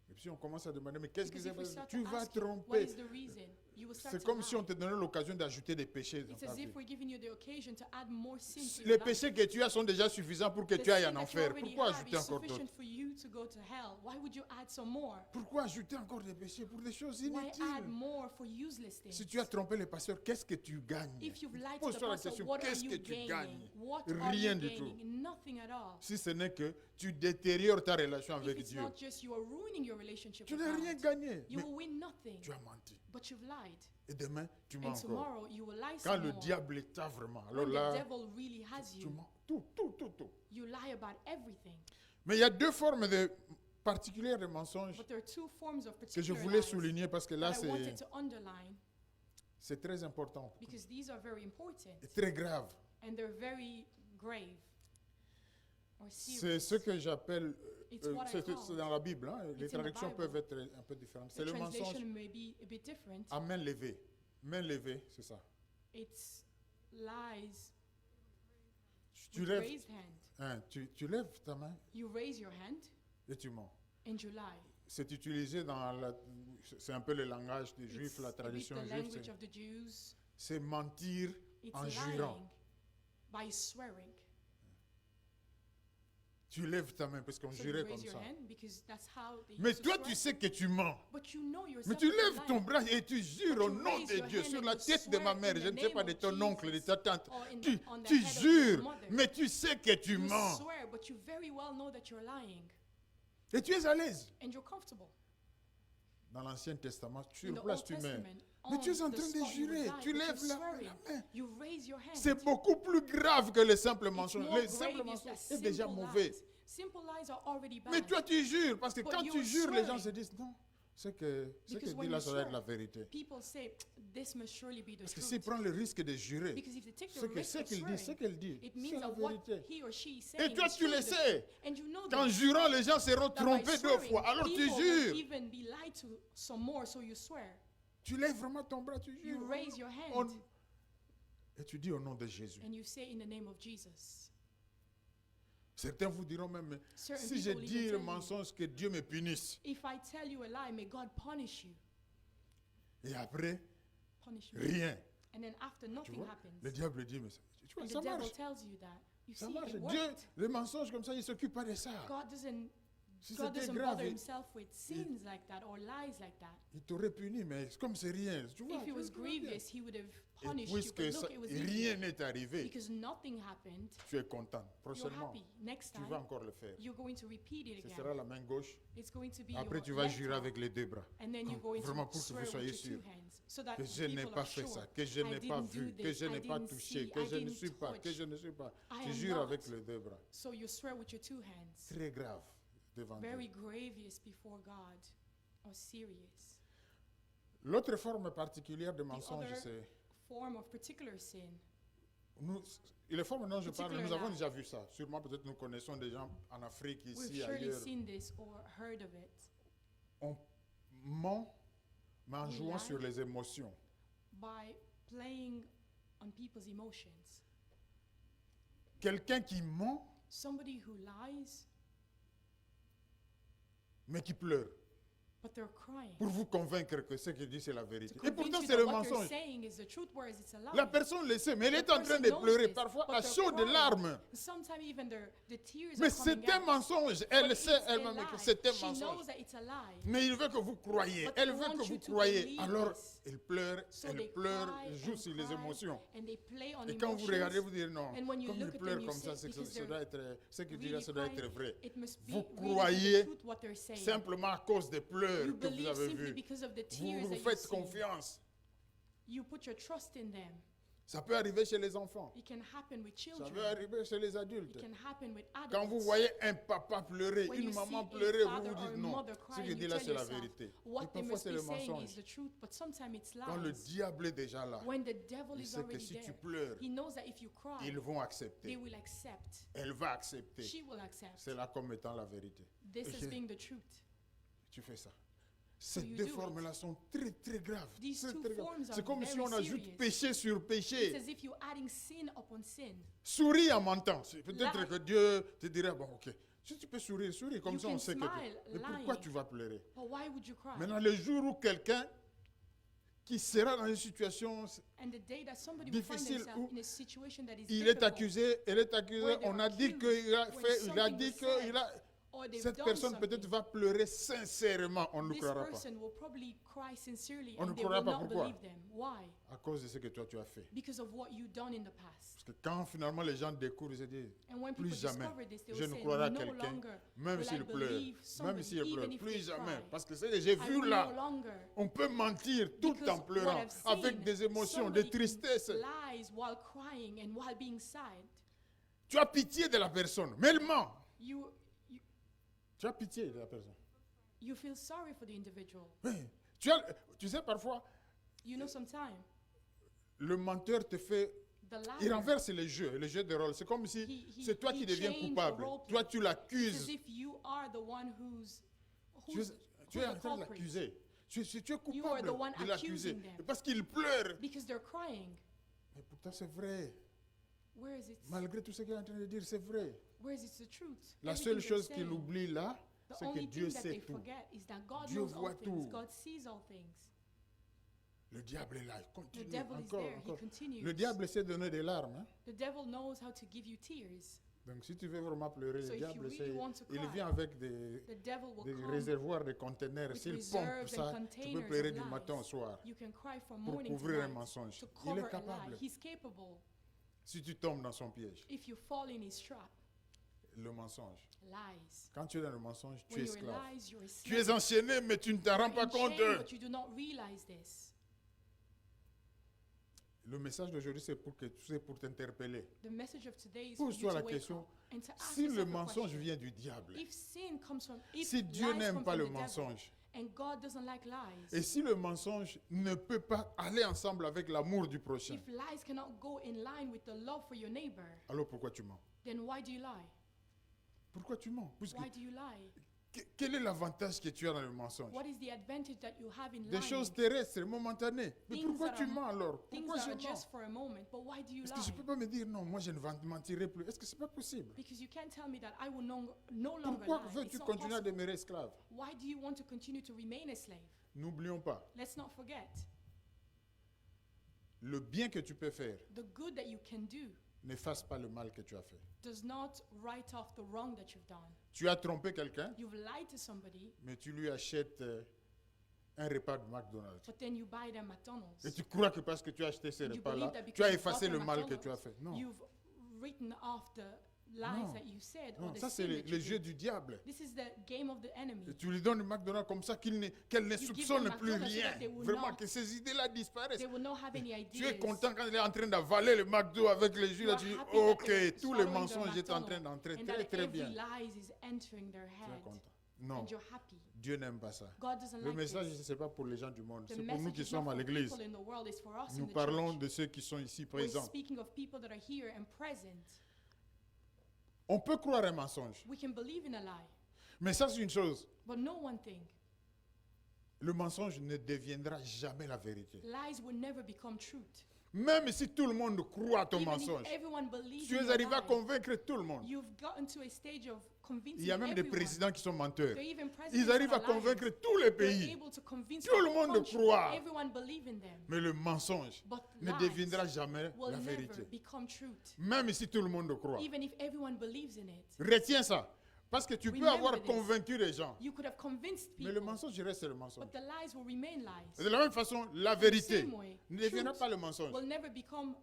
Et puis on commence à demander, mais qu'est-ce qui Because s'est if we passé? start Tu to vas ask you, what tromper. is the reason? You will start C'est to comme si on lie. te donnait l'occasion d'ajouter des péchés dans It's ta as vie. if we're giving you the occasion to add more sin to your Les life. péchés que tu as sont déjà suffisants pour que The tu ailles sin en that you enfer. already Pourquoi have ajouter is encore d'autres? sufficient for you to go to hell. Why would you add some more? Pourquoi ajouter encore des péchés pour des choses Why add inutiles? more for useless things? Si tu as trompé les pasteurs, qu'est-ce que tu gagnes? If you've lied to the Pose-toi la pastor, question, what are qu'est-ce que you tu gaining? gagnes? What are Rien you du tout. gaining? Nothing at all. Si ce n'est que tu détériores ta relation If avec it's Dieu, not just you are ruining your relationship tu with n'as rien God, gagné. you Mais will win nothing. tu as menti. But you've lied. Et demain, tu mens And encore. tomorrow you will lie Quand some le more. diable t'a vraiment, alors When the là, devil really has tu you, mens. Tout. you lie about everything. Mais il y a deux formes particulières de mensonges But there are two forms of que je particular voulais lies souligner parce que là, that I wanted to underline c'est très important because these are very important et très grave. and they're very grave or C'est serious. ce que j'appelle, It's what I call. c'est dans la Bible, hein, les It's in the traductions Bible. peuvent être un peu différentes. C'est The le mensonge translation may be a bit different. à main levée. Main levée, c'est ça. It's lies Tu with lèves, raised hand. tu lèves ta main You raise your hand et tu mens. and you lie. C'est utilisé dans c'est un peu le langage des It's Juifs, la a bit tradition the juive. language of the Jews. C'est mentir It's en lying jurant. by swearing. Tu lèves ta main parce qu'on So you jurait comme raise your ça. hand because that's how they Mais used to toi, swear. tu sais que tu mens. But you know yourself Mais tu that you're lèves ton lying. bras et tu jures But au you nom raise de your Dieu, hand sur and la you tête de ma swear mère, in je the ne sais pas, name de of ton oncle, de Jesus, ta tante. or on the Tu head of your jures, mother. mais tu sais que tu You mens. swear, but you very well know that you're lying. Et tu es à l'aise. And you're comfortable. Dans l'Ancien Testament, In sur the place, Old tu mets. Testament, Mais tu es en on the train de spot you would jurer. lie, Tu but lèves you're la swearing. main. You raise your hand. C'est beaucoup plus grave que le simple It's mensonge. more Le simple grievous mensonge than est déjà simple mauvais. lies. Simple lies are already bad. Mais toi, tu jures. Parce que But quand you're tu jures, les gens swearing. se disent non. Ce que Because dit when là, you ça doit être swear, la vérité. people say, this must surely be the Parce que truth. s'il prend le risque de jurer, Because if they take the ce risk of qu'il dit, ce swearing, qu'elle dit, it c'est means la that what vérité. he or she is Et saying toi, is tu truly le the sais. truth. And you know Qu'en that, jurant, les gens seront that by trompés deux swearing, fois. Alors tu people will jures. even be lied to some more, so you swear. Tu lèves vraiment ton bras, tu You jures. raise your hand Et tu dis au nom de Jésus. and you say in the name of Jesus. Certains vous diront même, mais Certain si je people will dis even le tell you, mensonge, que Dieu me punisse. if I tell you a lie, may God punish you. Et après, Punish me. rien. And then after Tu nothing vois, happens. le diable dit, mais tu vois, And the ça devil marche. tells you that. You Ça see, marche. it Dieu, worked. le mensonge comme ça, il ne s'occupe pas de ça. God doesn't Si God c'était doesn't grave, bother himself with sins like that or lies like that. il t'aurait puni, mais comme c'est rien. Tu vois, If it was tout va bien. grievous, he would have Et punished you. puisque But ça- look, it was rien easy. n'est arrivé, Because nothing happened, tu es content. you're Prochainement, happy. Next tu vas time, encore le faire. you're going to repeat it Ce again. sera la main gauche. It's going to be Après, your tu vas left jurer hand, avec les deux bras. and then you're going Vraiment to pour que vous swear with soyez your two sûrs hands, so that que je n'ai people pas are fait sure. ça, que je n'ai pas didn't do vu, que this, je I n'ai pas didn't touché, see, que I je ne didn't suis pas, que touch. je ne suis pas. I Tu am jures not. avec les deux bras. So you swear with your two hands. Très grave devant Very Dieu. grievous before God, or serious. L'autre forme particulière de mensonge, other- c'est... Form of particular sin. Nous, les formes dont je parle, nous Particular avons lie. déjà vu ça. Sûrement, peut-être, nous connaissons des gens en Afrique, We've ici, surely ailleurs. seen this or heard of it. On ment, mais en We jouant lie. sur les émotions. By playing on people's emotions. Quelqu'un qui ment, Somebody who lies, mais qui pleure. but they're crying. Pour vous convaincre que ce qu'il dit, c'est la vérité. To Et pourtant, convince you c'est that le what they're mensonge. saying is the truth, whereas it's a lie. La personne le sait, mais elle est The en train de person knows pleurer, this, parfois but à they're chaud de crying. larmes. Sometimes even their tears Mais are coming c'est un out. mensonge. But Elle it's sait a elle-même que lie. c'est un She mensonge. knows that it's a lie. Mais il veut que vous croyiez. But Elle they veut want que you vous to croyiez. believe Alors, this. elle pleure, So elle they pleure, cry elle joue and sur les cry émotions. and they play on Et quand vous emotions. regardez, vous dites non. And when you Comme look il at pleure them, you comme ça, say, c'est que because ça they're doit être, ce qu'il dit là, really ça doit être crying, vrai. it must be Vous really croyez the truth what they're saying. simplement à cause des pleurs You que vous believe avez simply vus. because of the Vous tears vous that you faites see. confiance. You put your trust in them. Ça peut arriver chez les enfants. It can happen with Ça children. peut arriver chez les adultes. It can happen with adults. Quand vous voyez un papa pleurer, When une you maman see a pleurer, vous father vous or a dites non. mother Ce crying, qu'il dit you là, tell c'est la yourself, vérité. what Et they parfois, must c'est be le saying is mensonge. the truth, but sometimes it's Quand le lies. diable est déjà là, When the devil il is sait que already si tu there, pleures, he knows that if you cry, ils vont they accepter. will accept. Elle va accepter. She will accept. C'est là comme étant la vérité. This Ok. is being the truth. Tu fais ça. Ces you deux do it. formes-là sont très très graves. These Très, two très graves. forms are C'est comme si very on ajoute serious. péché sur It's péché. as if you're adding sin upon sin. Souris en mentant. C'est Peut-être Lie. que Dieu te dirait, bon ok, si tu peux sourire, souris. Comme You ça on can sait que smile, tu... Mais pourquoi lying. tu vas pleurer? But why would you cry? Maintenant, le jour où quelqu'un qui sera dans une situation, And the day that somebody will find difficile themselves où in a situation that is il est difficult, accusé, elle est accusée, Where they on are a dit accused, qu'il a when fait, il a something dit was said, qu'il a... or they've Cette done personne something, peut-être va pleurer sincèrement, on ne this croira pas. person will probably cry sincerely On ne and they croira will pas. not Pourquoi? believe them. Why? À cause de ce que toi tu as fait. Because of what you done in the past. Parce que quand finalement les gens découvrent, ils se disent, And when plus people jamais, discover this, they je will ne say, croirai à no quelqu'un, longer même will I s'il pleure, believe même somebody, s'il pleure, even if plus they jamais. cry. Parce que c'est j'ai I vu will là, no longer. on peut mentir tout Because en pleurant, what I've seen, avec des émotions, des somebody can tristesses. lies while crying and while being sad. Tu as pitié de la personne, mais elle ment. You Tu as pitié de la personne. you feel sorry for the individual. Oui. Tu sais, parfois, You know, sometimes le menteur te fait... the Il liar, renverse le jeu de rôle. C'est comme si c'est toi he qui deviens changed coupable. the role Toi, play. tu it's l'accuses. as if you are the one who's Tu es the en train de culprit. l'accuser. Tu es You are coupable the one de l'accuser. accusing them. Parce qu'il pleure. because they're crying. Mais pourtant, c'est vrai. Where is it? Malgré tout ce qu'il est en train de dire, c'est vrai. Where is it the truth? La Everything seule they're chose qu'il saying, oublie là, the c'est que only Dieu thing that sait they tout. forget is that God Dieu knows all voit things. tout. God sees all things. Le diable est là. Il The continue devil is encore, there. encore. He continues. Le diable essaie de donner des larmes. Hein. The devil knows how to give you tears. Donc si tu veux vraiment pleurer, So le if you diable, really want to il cry, vient avec des the devil will come réservoirs, des containers. with S'il pompe reserves ça, and tu peux containers pleurer of du matin au lies. soir You can cry from pour morning to couvrir un night mensonge. to Il est cover a capable. lie. He's capable. Si tu tombes dans son piège, If you fall in his trap, le mensonge. lies. Quand tu es dans le mensonge, tu es When you're esclave. lies, you're a Tu es slave. enchaîné, mais tu ne t'en rends You're pas in compte. shame, but you do not realize this. Le message d'aujourd'hui, c'est pour t'interpeller. The message of today is for you Pose-toi to la wake question, up and to ask si le yourself a mensonge question. vient du diable, If sin comes from, if si Dieu lies n'aime come pas from le the devil, mensonge, and God doesn't like lies, et si le mensonge ne peut pas aller ensemble avec l'amour du prochain, if lies cannot go in line with the love for your neighbor, alors pourquoi tu mens? then why do you lie? Pourquoi tu mens? Puisque Why do you lie? quel est l'avantage que tu as dans le mensonge? What is the advantage that you have in Des lying? choses terrestres, momentanées. Mais Things pourquoi that tu are- mens alors? Things Pourquoi that je are mens? just for a moment, but why do you Est-ce que je ne peux lie? pas me dire non, moi je ne mentirai plus? Est-ce que c'est pas possible? Because you can't tell me that I will no longer Pourquoi lie. veux-tu It's not continuer à possible. demeurer esclave? Why do you want to continue to remain a slave? N'oublions pas, Let's not forget, le bien que tu peux faire the good that you can do n'efface pas le mal que tu as fait. does not write off the wrong that you've done. Tu as trompé quelqu'un, You've lied to somebody, mais tu lui achètes un repas de McDonald's. but then you buy them McDonald's. Et tu crois que parce que tu as acheté ce And you repas-là, believe that tu as because you effacé bought le them mal que McDonald's, tu as fait. Non, You've written off the lies Non. that you said non, or the ça c'est sin le that you jeu did. du diable. This is the game of the enemy. Et tu lui donnes le McDonald's comme ça qu'elle ne give soupçonne them plus McDonald's so rien. that they will Vraiment, not- que ces idées-là disparaissent. They will not have any Tu es ideas. content quand elle est en train d'avaler le McDo avec les jus. You Là, are tu dis, happy that ok, they're tous les swallowing their mensonges est en train McDonald's d'entrer and très that très every bien. lies is entering their Tu es head, content. Non, and you're happy. Dieu n'aime pas ça. God doesn't Le like message, this. ce n'est pas pour les gens du monde, The c'est pour nous message qui is not sommes à for l'église. people in the world, it's for us Nous in the parlons church. de ceux qui sont ici We're présents. speaking of people that are here and present. On peut croire un mensonge, We can believe in a lie, mais ça c'est une chose. but know one thing. Le mensonge ne deviendra jamais la vérité. Lies will never become truth. Même si tout le monde croit à ton Even mensonge, if everyone believes tu in es your arrivé à lie, convaincre tout le monde. you've gotten to a stage of convincing Il y a même des everyone. présidents qui sont menteurs. There are even presidents Ils arrivent that à are liars. convaincre tous les They're pays. able to convince Tout le the monde country. croit. Everyone believe in them. Mais le mensonge But ne lies deviendra jamais will la never vérité. become truth. Même si tout le monde croit. Even if everyone believes in it. Retiens ça. Parce que tu peux Remember avoir this. convaincu les gens. You could have convinced Mais le people, mensonge reste le mensonge. but the lies will remain Et lies. de la même façon, la vérité same way, ne deviendra truth pas le mensonge. Will never become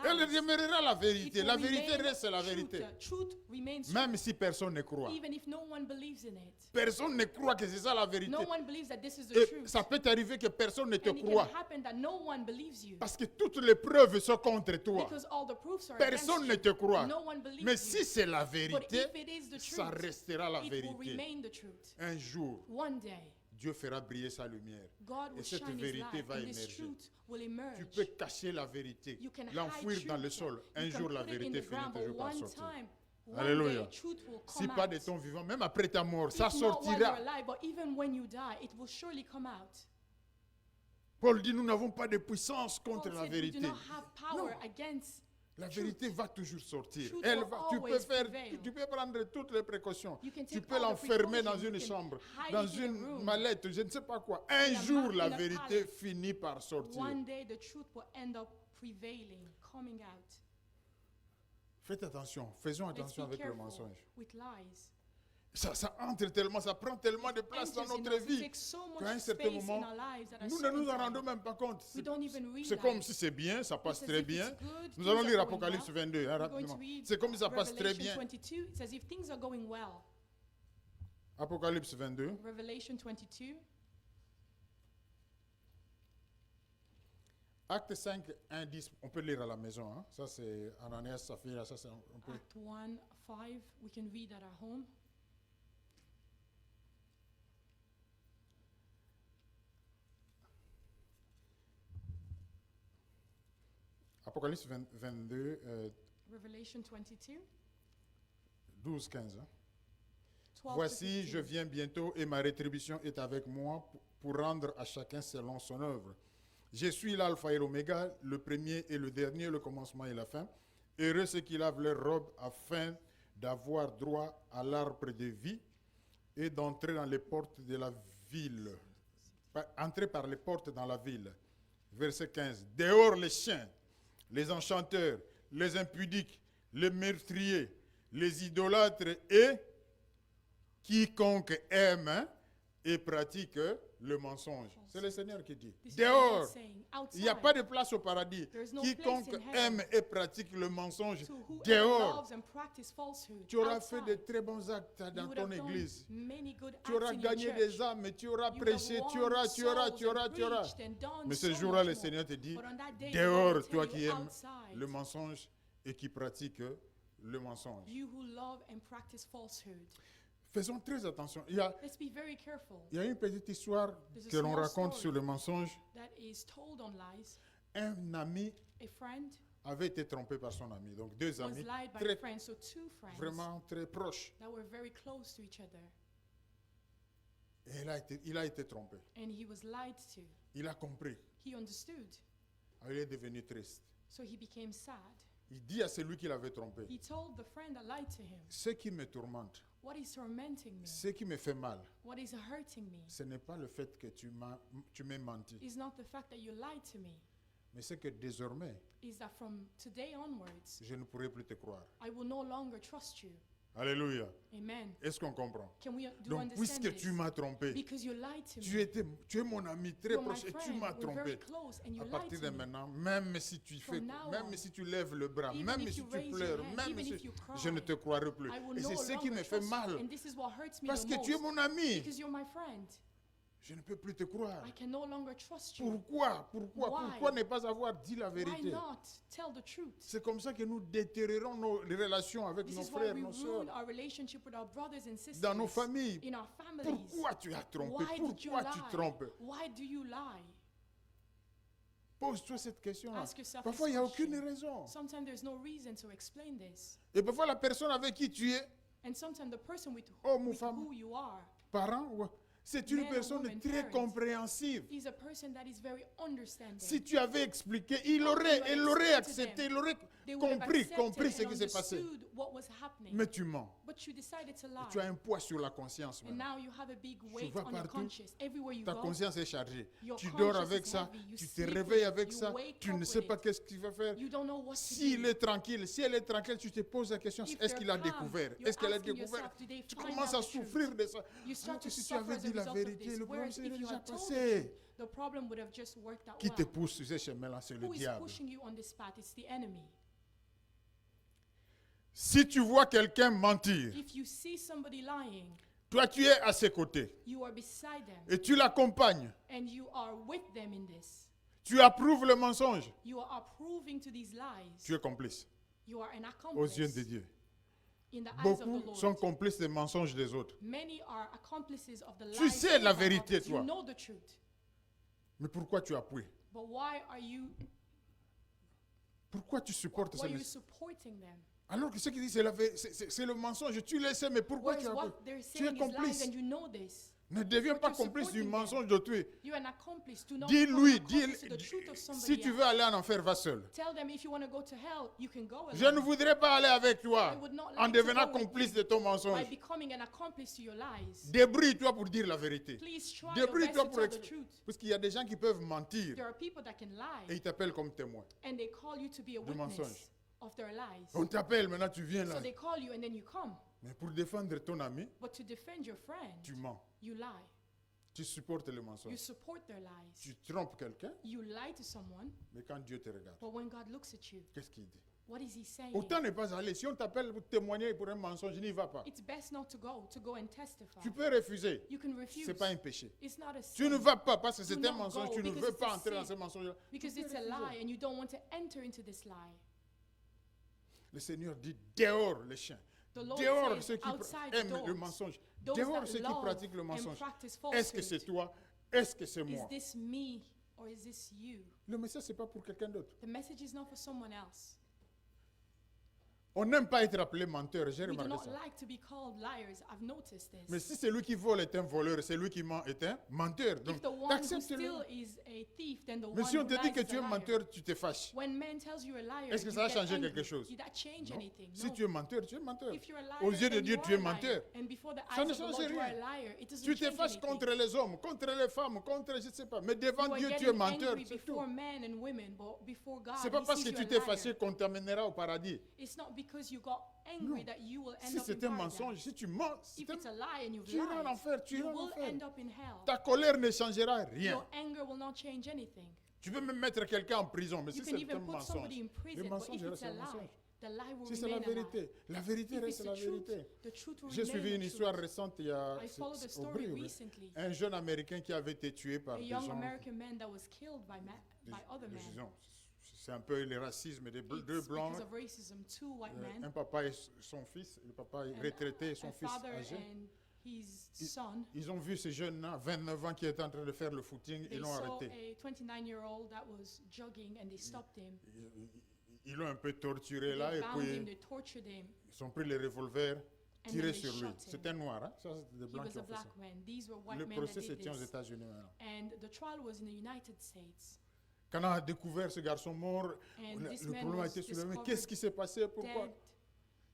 Elle lies. demeurera la It vérité. will La vérité remain reste la truth. vérité. Truth remains truth. Même si personne ne croit. Even if no one believes in it. Personne ne croit que c'est ça la vérité. No one believes that this is the Et truth. ça peut t'arriver que personne ne te And it can croit. happen that no one believes you. Parce que toutes les preuves sont contre toi. Because all the proofs are Personne ne against te you. croit. No one believes Mais you. si c'est la But vérité, if it is the ça truth, restera la it will vérité. remain the truth. Un jour, One day, Dieu fera briller sa lumière. God Et will cette shine His vérité light, va and this émerger. truth will emerge. Tu peux cacher la vérité, You can l'enfouir hide dans le truth. sol. You Un can jour, la put it in vérité the finit ground, but toujours par one sortir. time, one Alléluia. day, truth will Si come pas out. de ton vivant, même après ta mort, ça If not while you're sortira. alive, but even when you die, it will surely come out. Paul dit, nous n'avons pas de puissance Paul contre la said, we do vérité. not have power Non. against La truth. vérité va toujours sortir. Truth Elle will va, tu peux always faire, prevail. tu peux prendre toutes les précautions. You can Tu take peux all the l'enfermer dans precautions. une You can chambre, hide dans it in a une room. mallette, je ne sais pas quoi. Un In a jour, map, la in a vérité palette. finit par sortir. One day the truth will end up prevailing, coming out. Faites attention, faisons Let's attention be avec le careful mensonge. with lies. Ça entre tellement, ça prend tellement de place dans Enters in notre us, it vie takes so qu'à un much certain space moment, in our lives that at nous ne certain nous en time, rendons même pas compte. we don't even C'est comme realize. si c'est bien, ça passe It's as très if it's bien. good, Nous things allons are lire going Apocalypse well. 22 hein, We're going to rapidement. read C'est comme si ça passe très Revelation bien. 22. It says if things are going well. Apocalypse 22. Revelation 22. Acte 5, 1, 10, on peut lire à la maison. Hein. Ça, c'est Ananias, Saphira, ça, c'est on peut. Act 1, 5. We can read at our home. Apocalypse 22, Revelation 22. 12, 15. Hein. 12 Voici, to je 15. viens bientôt et ma rétribution est avec moi pour rendre à chacun selon son œuvre. Je suis l'alpha et l'oméga, le premier et le dernier, le commencement et la fin. Heureux ceux qui lavent leurs robes afin d'avoir droit à l'arbre de vie et d'entrer dans les portes de la ville. Entrer par les portes dans la ville. Verset 15. Dehors les chiens, les enchanteurs, les impudiques, les meurtriers, les idolâtres et quiconque aime et pratique le mensonge. C'est le Seigneur qui dit. This is what Dehors, God's saying. il n'y a Outside, pas de place au paradis. There is no Quiconque place in heaven. aime et pratique le mensonge, to whoever dehors, loves and practice falsehood. tu auras fait de Outside, très bons actes you dans would ton have done église. many good Tu acts auras in your gagné church. des âmes, tu auras You would prêché, have tu won auras. souls and Mais preached and done ce so jour-là, much le more. Seigneur te dit, But on that day, the Lord dehors, will toi tell qui you aimes outside, le mensonge et qui pratique le mensonge. you who love and practice falsehood. Faisons très attention. Let's be very careful. Il y a une petite histoire There's a que l'on small raconte story sur le mensonge. that is told on lies. Un ami A friend avait été trompé par son ami. Donc deux was amis lied by a très, friend, so two friends vraiment très proches. that were very close to each other. Et il a été trompé. And he was lied to. Il a compris. He understood. Il est devenu triste. So he became sad. Il dit à celui qui l'avait trompé, He told the friend that lied to him, ce qui me tourmente, what is tormenting me, ce qui me fait mal, what is hurting me, ce n'est pas le fait que tu m'aies menti, is not the fact that you lied to me, mais c'est que désormais, is that from today onwards, je ne pourrai plus te croire. I will no longer trust you. Alléluia. Amen. Est-ce qu'on comprend? Can we do Donc, understand puisque this? tu m'as trompé, Because you lied to tu me. es mon ami très You're my proche et tu friend. m'as We're very trompé. close and you À lied partir de to me. maintenant, même si tu fais, From now même on, si tu lèves le bras, even même if si you tu raise your pleures, hand, même even si if you cry, je ne te croirai plus. I will Et no c'est ce qui longer me fait trust mal. you. And this is what hurts me Parce the que tu es most. mon ami. Because you're my friend. Je ne peux plus te croire. I can no longer trust you. Pourquoi? Why? Pourquoi ne pas avoir dit la Why vérité? not tell the truth? C'est comme ça que nous détériorons nos relations avec This nos is why frères, we nos ruin soeurs, our relationship with our brothers and sisters. dans nos familles. In our families. Pourquoi tu as trompé? Why did you Pourquoi tu lie? trompes? Why do you lie? Pose-toi cette question-là. Ask yourself Parfois, il this n'y a aucune question. raison. Sometimes there's no reason to explain this. Et parfois, la personne avec qui tu es, And sometimes the person Homme ou with femme. who you are parent, c'est une Man or personne woman, très parent. compréhensive. is a person that is very understanding. Si tu avais expliqué, you il aurait explained to accepté, them, il aurait They would have compris accepted ce and qui s'est passé. understood what was happening. Mais tu mens. But you decided to Et lie. tu as un poids sur la conscience And maintenant. now you have a big weight vas on your partout, conscience. Everywhere you Ta go, conscience est chargée. your Tu dors conscience avec is ça, heavy. You tu te sleep with réveilles it, avec you ça, wake tu up ne with sais pas it. qu'est-ce qu'il va faire. You don't know what to S'il do. est tranquille, si elle est tranquille, tu te poses la question, If est-ce they're qu'il a calm, découvert? you're Est-ce qu'elle a asking découvert? yourself, did they Tu find commences out à the truth? souffrir de ça. You start Alors to que si tu suffer avais as a dit la result of vérité, this. le problème Whereas serait if you déjà had told the passé. truth, the problem would have just worked out Qui te well. pousse sur ce chemin-là, c'est le Who is diable. pushing you on this path? It's the enemy. Si tu vois quelqu'un mentir, If you see somebody lying, toi tu es à ses côtés you are beside them et tu l'accompagnes, and you are with them in this. tu approuves le mensonge, You are approving to these lies. tu es complice You are an aux yeux accomplice de Dieu. in the eyes of Beaucoup the sont Lord. complices des mensonges des autres. Many are accomplices of the lies. Tu sais la of vérité, others. toi. You know the truth. Mais pourquoi tu appuies? But why are you Pourquoi tu supportes why ça? are you supporting them? Alors que ce qui dit c'est le mensonge, tu le sais, mais pourquoi Whereas tu appuies? what they're Tu es saying is lies complice. and you know this. Ne deviens But pas you're complice du supporting mensonge d'autrui. You're an accomplice. Do not Dis-lui, become an accomplice to the truth of si somebody tu else. veux aller en enfer, va seul. Tell them if you want to go to hell, you can go Je ne alone voudrais pas aller avec toi I would not en like to devenant go with complice you de ton by mensonge. becoming an accomplice to your lies. Débrouille-toi pour dire la vérité. Please try your best Débrouille-toi to pour tell the truth. Parce qu'il y a des gens qui peuvent mentir There are people that can et lie ils t'appellent comme témoin. and they call you to be a mensonge. witness of their lies. On t'appelle, maintenant tu viens là. So they call you and then you come. Mais pour défendre ton ami, But to defend your friend, tu mens. you lie. Tu supportes le You mensonge. support their lies. Tu trompes quelqu'un, You lie to someone, mais quand Dieu te regarde, but when God looks at you, qu'est-ce qu'il dit? what is he saying? Autant ne pas aller. Si on t'appelle pour témoigner pour un mensonge, n'y va pas. It's best not to go and testify. Tu peux refuser. You can refuse. Ce n'est pas un péché. It's not a Tu sin ne vas pas parce que c'est Do un not mensonge. go Tu ne because veux it's pas a entrer dans sin. ce mensonge-là. because Tu peux it's a refuser. lie and you don't want to enter into this lie. Le Seigneur dit dehors les chiens. The Lord Dehors says, ceux qui outside aiment doors, le mensonge. Those Dehors that ceux qui love pratiquent le and mensonge. practice Est-ce que c'est falsehood. toi? Est-ce que c'est Is moi? this me or is this you? Le message, ce n'est pas pour quelqu'un d'autre. The message is not for someone else. On n'aime pas être appelé menteur, j'ai We do remarqué not ça. like to be called liars. I've noticed this. Mais si celui qui vole est un voleur, celui qui ment est un menteur. Donc, If the one who accepte-le. still is a thief, then the Mais one si on who te dit lies que is tu a es liar. menteur, tu te fâches. When man tells you a liar, Est-ce que you ça a get changé angry. quelque chose? Did that change Non. anything? Si No. tu es menteur, tu es menteur. If you're a liar, Aux yeux de then Dieu, you tu es are a liar. menteur. And before the Ça eyes ne of the change Lord, you are a rien. liar. It doesn't Tu te change fâches anything. contre les hommes, contre les femmes, contre je ne sais pas. Mais devant You are Dieu, tu es getting menteur. angry C'est tout. before men and women, but before God, C'est pas he parce sees que you tu a t'es liar. fâché qu'on t'amènera au paradis. It's not because you got angry Non. that you will end Si up in c'est un paradise. mensonge, si tu mens, If it's a lie and you've tu iras en lied, enfer, tu you iras en will enfer. end up in hell. Ta colère ne changera rien. Your anger will not change anything. Tu peux même mettre quelqu'un en prison, mais You si can c'est un even put mensonge, somebody in le prison, but mensonge if reste it's a un lie, mensonge. the lie will Si c'est la remain a lie. vérité, la vérité If reste it's la the truth, vérité. the truth will J'ai suivi remain une the histoire truth. récente il y a I followed a au story Brésil. recently. Un jeune Américain qui avait été tué par A des young gens. American man that was killed by other men. disons, c'est un peu le racisme des deux It's blancs. because of racism, two white Un men, papa et son fils, le papa est and retraité et son a fils father âgé. and his son. Ils ont vu ce jeune-là, 29 ans, qui était en train de faire le footing, They ils l'ont saw arrêté. a 29-year-old that was jogging and they stopped him. Ils l'ont un peu torturé They là et bound him, puis they tortured him, ils ont pris les revolvers, and tiré then they sur lui. shot him. C'était un noir, hein? Ça c'était des He blancs was qui a ont fait ça. black man. These were white Le men that procès se did tient aux this. États-Unis maintenant. And the trial was in the United States. Quand on a découvert ce garçon mort, And this le man problème a was été soulevé. Mais discovered qu'est-ce qui s'est passé? Pourquoi? dead.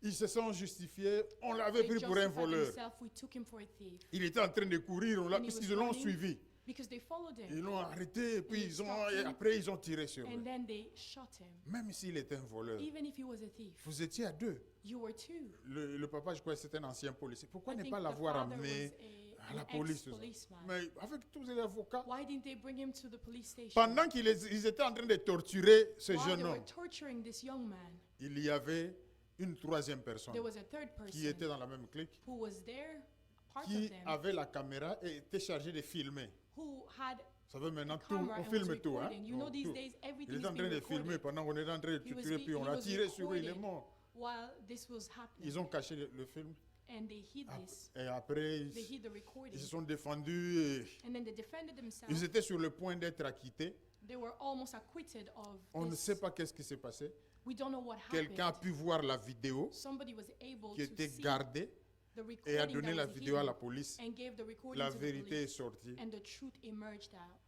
Ils se sont justifiés. On l'avait They pris pour un justified voleur. themselves. We took him for a thief. Il était en train de courir, And he was puisqu'ils l'ont running. suivi. Because they followed him. Ils l'ont arrêté et puis they stopped et him. après ils ont tiré sur And lui. then they shot him. Même s'il était un voleur. Even if he was a thief. Vous étiez à deux. You were two. Le papa, je crois que c'était un ancien policier. Pourquoi I ne think pas the l'avoir father amené was à la an police? ex-policeman. Mais avec tous les avocats, Why didn't they bring him to the police station? pendant qu'ils étaient en train de torturer ce While jeune they were homme, torturing this young man, il y avait une troisième personne there was a third qui était person dans la même clique, who was there, part of qui them, avait la caméra et était chargé de filmer. who had Vous savez, maintenant, a tout, camera on and was filme tout. Hein? recording. You know, these Tout. days Il everything est is en train being de filmer recorded. pendant qu'on est en train de He was tuer, puis on he a was tiré sur lui, il est recording mort. while this was happening. Ils ont caché le film. And they hid this. Et après, They hid the ils recording. se sont défendus. And then they defended Ils themselves. étaient sur le point d'être acquittés. They were almost acquitted of On ne this. sait pas qu'est-ce qui s'est passé. We don't know what Quelqu'un a happened. pu voir la vidéo Somebody was able qui to était see gardée the et a recording donné that la was vidéo à hidden la police. and gave the recording La to the vérité est police. sortie. And the truth emerged out.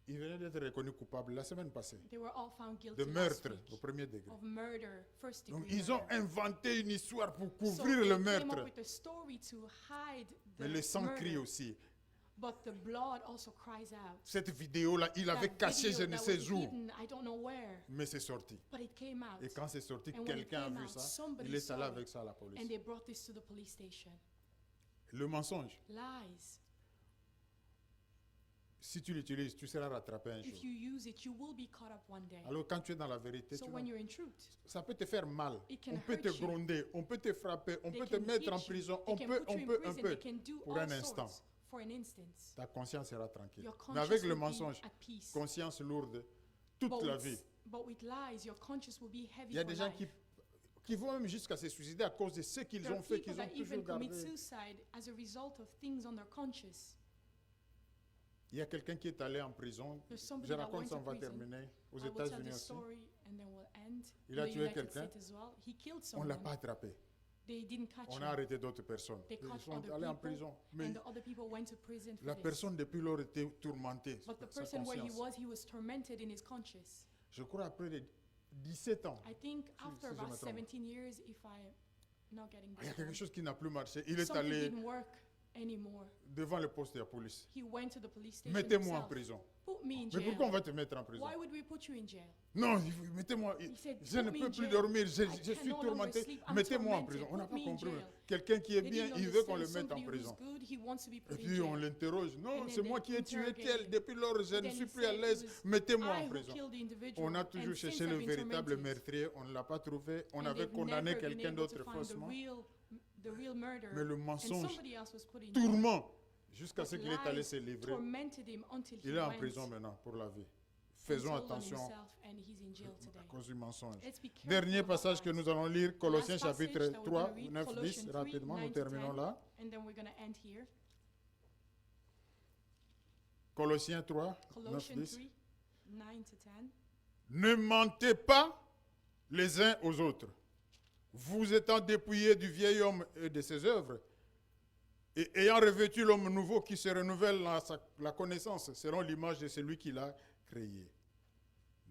Il venait d'être reconnu coupable la semaine passée They were all found guilty de last meurtre week au premier degré. of murder, first Donc degree ils ont murder. inventé une histoire pour So couvrir they le came meurtre. up with a story to hide Mais the le sang crie murder. aussi. But the blood also cries out. Cette vidéo-là, il avait That caché video je ne that sais was où. hidden, I don't know where, Mais c'est sorti. but it came out. Et quand c'est sorti, And when it quelqu'un a came vu out, ça. somebody Il est saw allé it. avec ça à la police. And they brought this to the police station. Le mensonge, Lies. si tu l'utilises, tu seras rattrapé un jour. If you use it, you will be caught up one day. Alors quand tu es dans la vérité, So tu when vas- you're in truth, ça peut te faire mal. It can On peut te hurt you. gronder, on peut te frapper, on they peut te can mettre hit en you, prison, they on can peut, put you on in peut, prison, on they peut. can do Pour all un instant. sorts for an instance. Ta conscience sera tranquille. Your Mais avec conscience le will be mensonge, at peace. conscience lourde, toute la vie. But with lies, your conscience will be heavy Il y a for des gens life. qui vont même jusqu'à se suicider à cause de ce qu'ils There ont are fait, people qu'ils ont that even toujours commit gardé. suicide as a result of things on their conscience. Il y a quelqu'un qui est allé en prison. There's somebody Je that raconte went ça, to on va prison. terminer. Aux I will tell États-Unis the aussi. story and then we'll end. Il a In the tué United quelqu'un. States as well. He killed On ne someone. l'a pas attrapé. They didn't catch On him. a arrêté d'autres personnes. They Ils caught sont other allés en people, prison. Mais and the other people went to prison for la this. personne depuis lors était tourmentée. But the sa person where conscience. he was tormented in his conscience. Je crois après les 17 ans, I think after si je about me trompe. 17 years, if I'm not getting il y a this quelque wrong, chose qui n'a plus marché. Il est something allé didn't work anymore. devant le poste de la police. He went to the police station Mettez-moi en himself. prison. Put me in Mais jail. pourquoi on va te mettre en prison? Why would we put you in jail? Non, mettez-moi. He said, Je ne "Put me peux in plus jail. dormir. Je I suis can no longer tourmenté. sleep. I'm Mettez-moi en tormented. prison. On n'a Put pas me in compris. jail." Quelqu'un qui est They bien, didn't il veut qu'on le understand. mette en Somebody prison. who's good, he wants to be Et put in puis on jail. l'interroge. Non, And c'est then moi they qui ai tué interrogate tel. him. Depuis lors, je ne Then suis he plus à said it l'aise. was Mettez-moi I en who prison. killed the individual. On a And toujours since cherché I've le been véritable tormented. meurtrier. On ne l'a pas trouvé. On And avait they've condamné never been quelqu'un able to d'autre find faussement. the real murderer. Mais le And mensonge, somebody else was put in jail. tourment, jusqu'à But ce qu'il est allé lies se livrer. tormented him until he Il est en went prison maintenant pour la vie. and Faisons told on attention himself, and he's in jail today. à cause du mensonge. Let's be careful Dernier about passage que lies. nous allons lire, Colossiens Last passage chapitre that we're 3, gonna read, 9, 10, Colossians 3, rapidement, nous 9 to terminons 10. là. And then we're going to end here. Colossiens 3, 9, Colossians 10. 3, 9 to 10. Ne mentez pas les uns aux autres, vous étant dépouillés du vieil homme et de ses œuvres, et ayant revêtu l'homme nouveau qui se renouvelle dans la connaissance, selon l'image de celui qui l'a créé.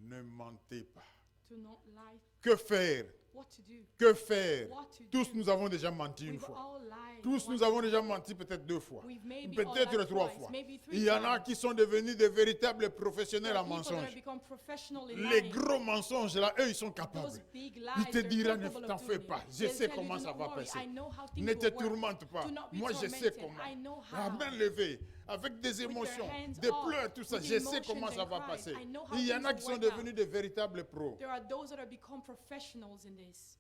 Ne mentez pas. Do not lie. Que faire? what to do, Que faire? what to Tous do. nous avons déjà menti une We've fois. all lied. Tous nous once. avons déjà menti peut-être 2 fois. We've maybe all Peut-être lied 3 twice, fois. maybe 3 Il y en a times. qui sont devenus des véritables professionnels There en are people that have mensonges. become professional in Les lying. gros mensonges là, eux ils sont Those capables. big Il lies, te they're dira, ne capable t'en of fais doing pas, it. je They'll sais tell you, comment "Do ça not va worry, passer. I know how things Ne te will work. tourmente pas. Do not be Moi je sais tormented. comment. I know À how." main levée, avec des émotions, hands des up, pleurs, tout ça, with je sais emotions comment ça and va cries. passer. I know how Il y en things a will qui sont work devenus out. des véritables pros. There are those that have become professionals in this.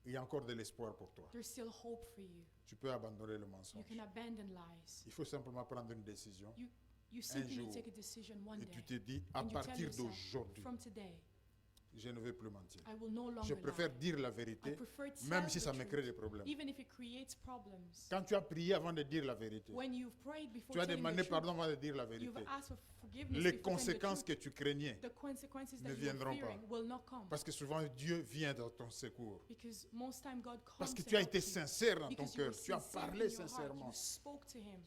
Il y a encore de l'espoir pour toi. There's still hope for you. Tu peux abandonner le You mensonge. can abandon lies. Il faut simplement prendre une décision You simply jour, take a decision one et day. tu te dis, à And you tell partir yourself, d'aujourd'hui, from today, je ne vais plus mentir. I will no Je longer préfère lie. dire la I vérité, prefer to même tell si the ça me truth, crée des problèmes. even if it creates problems. Quand tu as prié avant de dire la vérité, When you've prayed before tu as telling demandé the truth, pardon avant de dire la you've vérité. asked for forgiveness Les before telling the conséquences truth. que tu craignais, The consequences ne that you viendront were fearing will not come. parce que souvent Dieu vient dans ton secours. Because most time God comes Parce que to tu as help été you. sincère dans ton Because you were cœur, tu as sincere parlé in your heart. sincèrement. You spoke to him.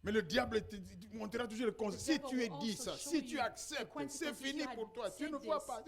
Mais le diable te montrera toujours le conseil. The Si devil tu es will dit also ça, show si tu you acceptes, the consequences c'est if fini you had pour toi. Tu said ne vois this. pas.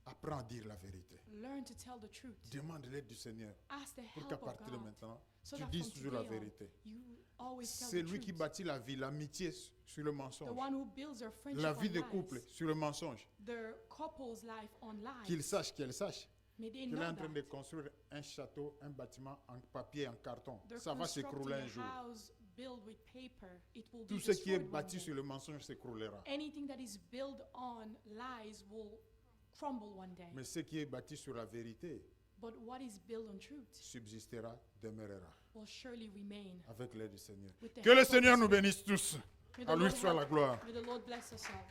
Apprends à dire la vérité. Learn to tell the truth. Demande l'aide du Seigneur Ask the pour help qu'à of partir de God. maintenant, So tu that dises from toujours la today on, vérité. you always tell C'est the lui qui truth. bâtit la vie, l'amitié sur le The mensonge. one who builds their friendship La vie on de lies. couple sur le mensonge. Their couple's life on lies. Qu'il sache, qu'elle sache. May they Qu'il est know en train de that. construire un château, un bâtiment en papier, en carton. They're Ça va s'écrouler un constructing jour. a house built with paper. It will Tout be ce qui est destroyed one bâti day. sur le mensonge s'écroulera. Anything that is built on lies will crumble one day. Mais ce qui est bâti sur la vérité But what is built on truth subsistera, demeurera will surely remain. avec l'aide du Seigneur. With the Que le help of Seigneur the nous Spirit. bénisse tous. May the À lui Lord soit la help- gloire. May the Lord bless us all.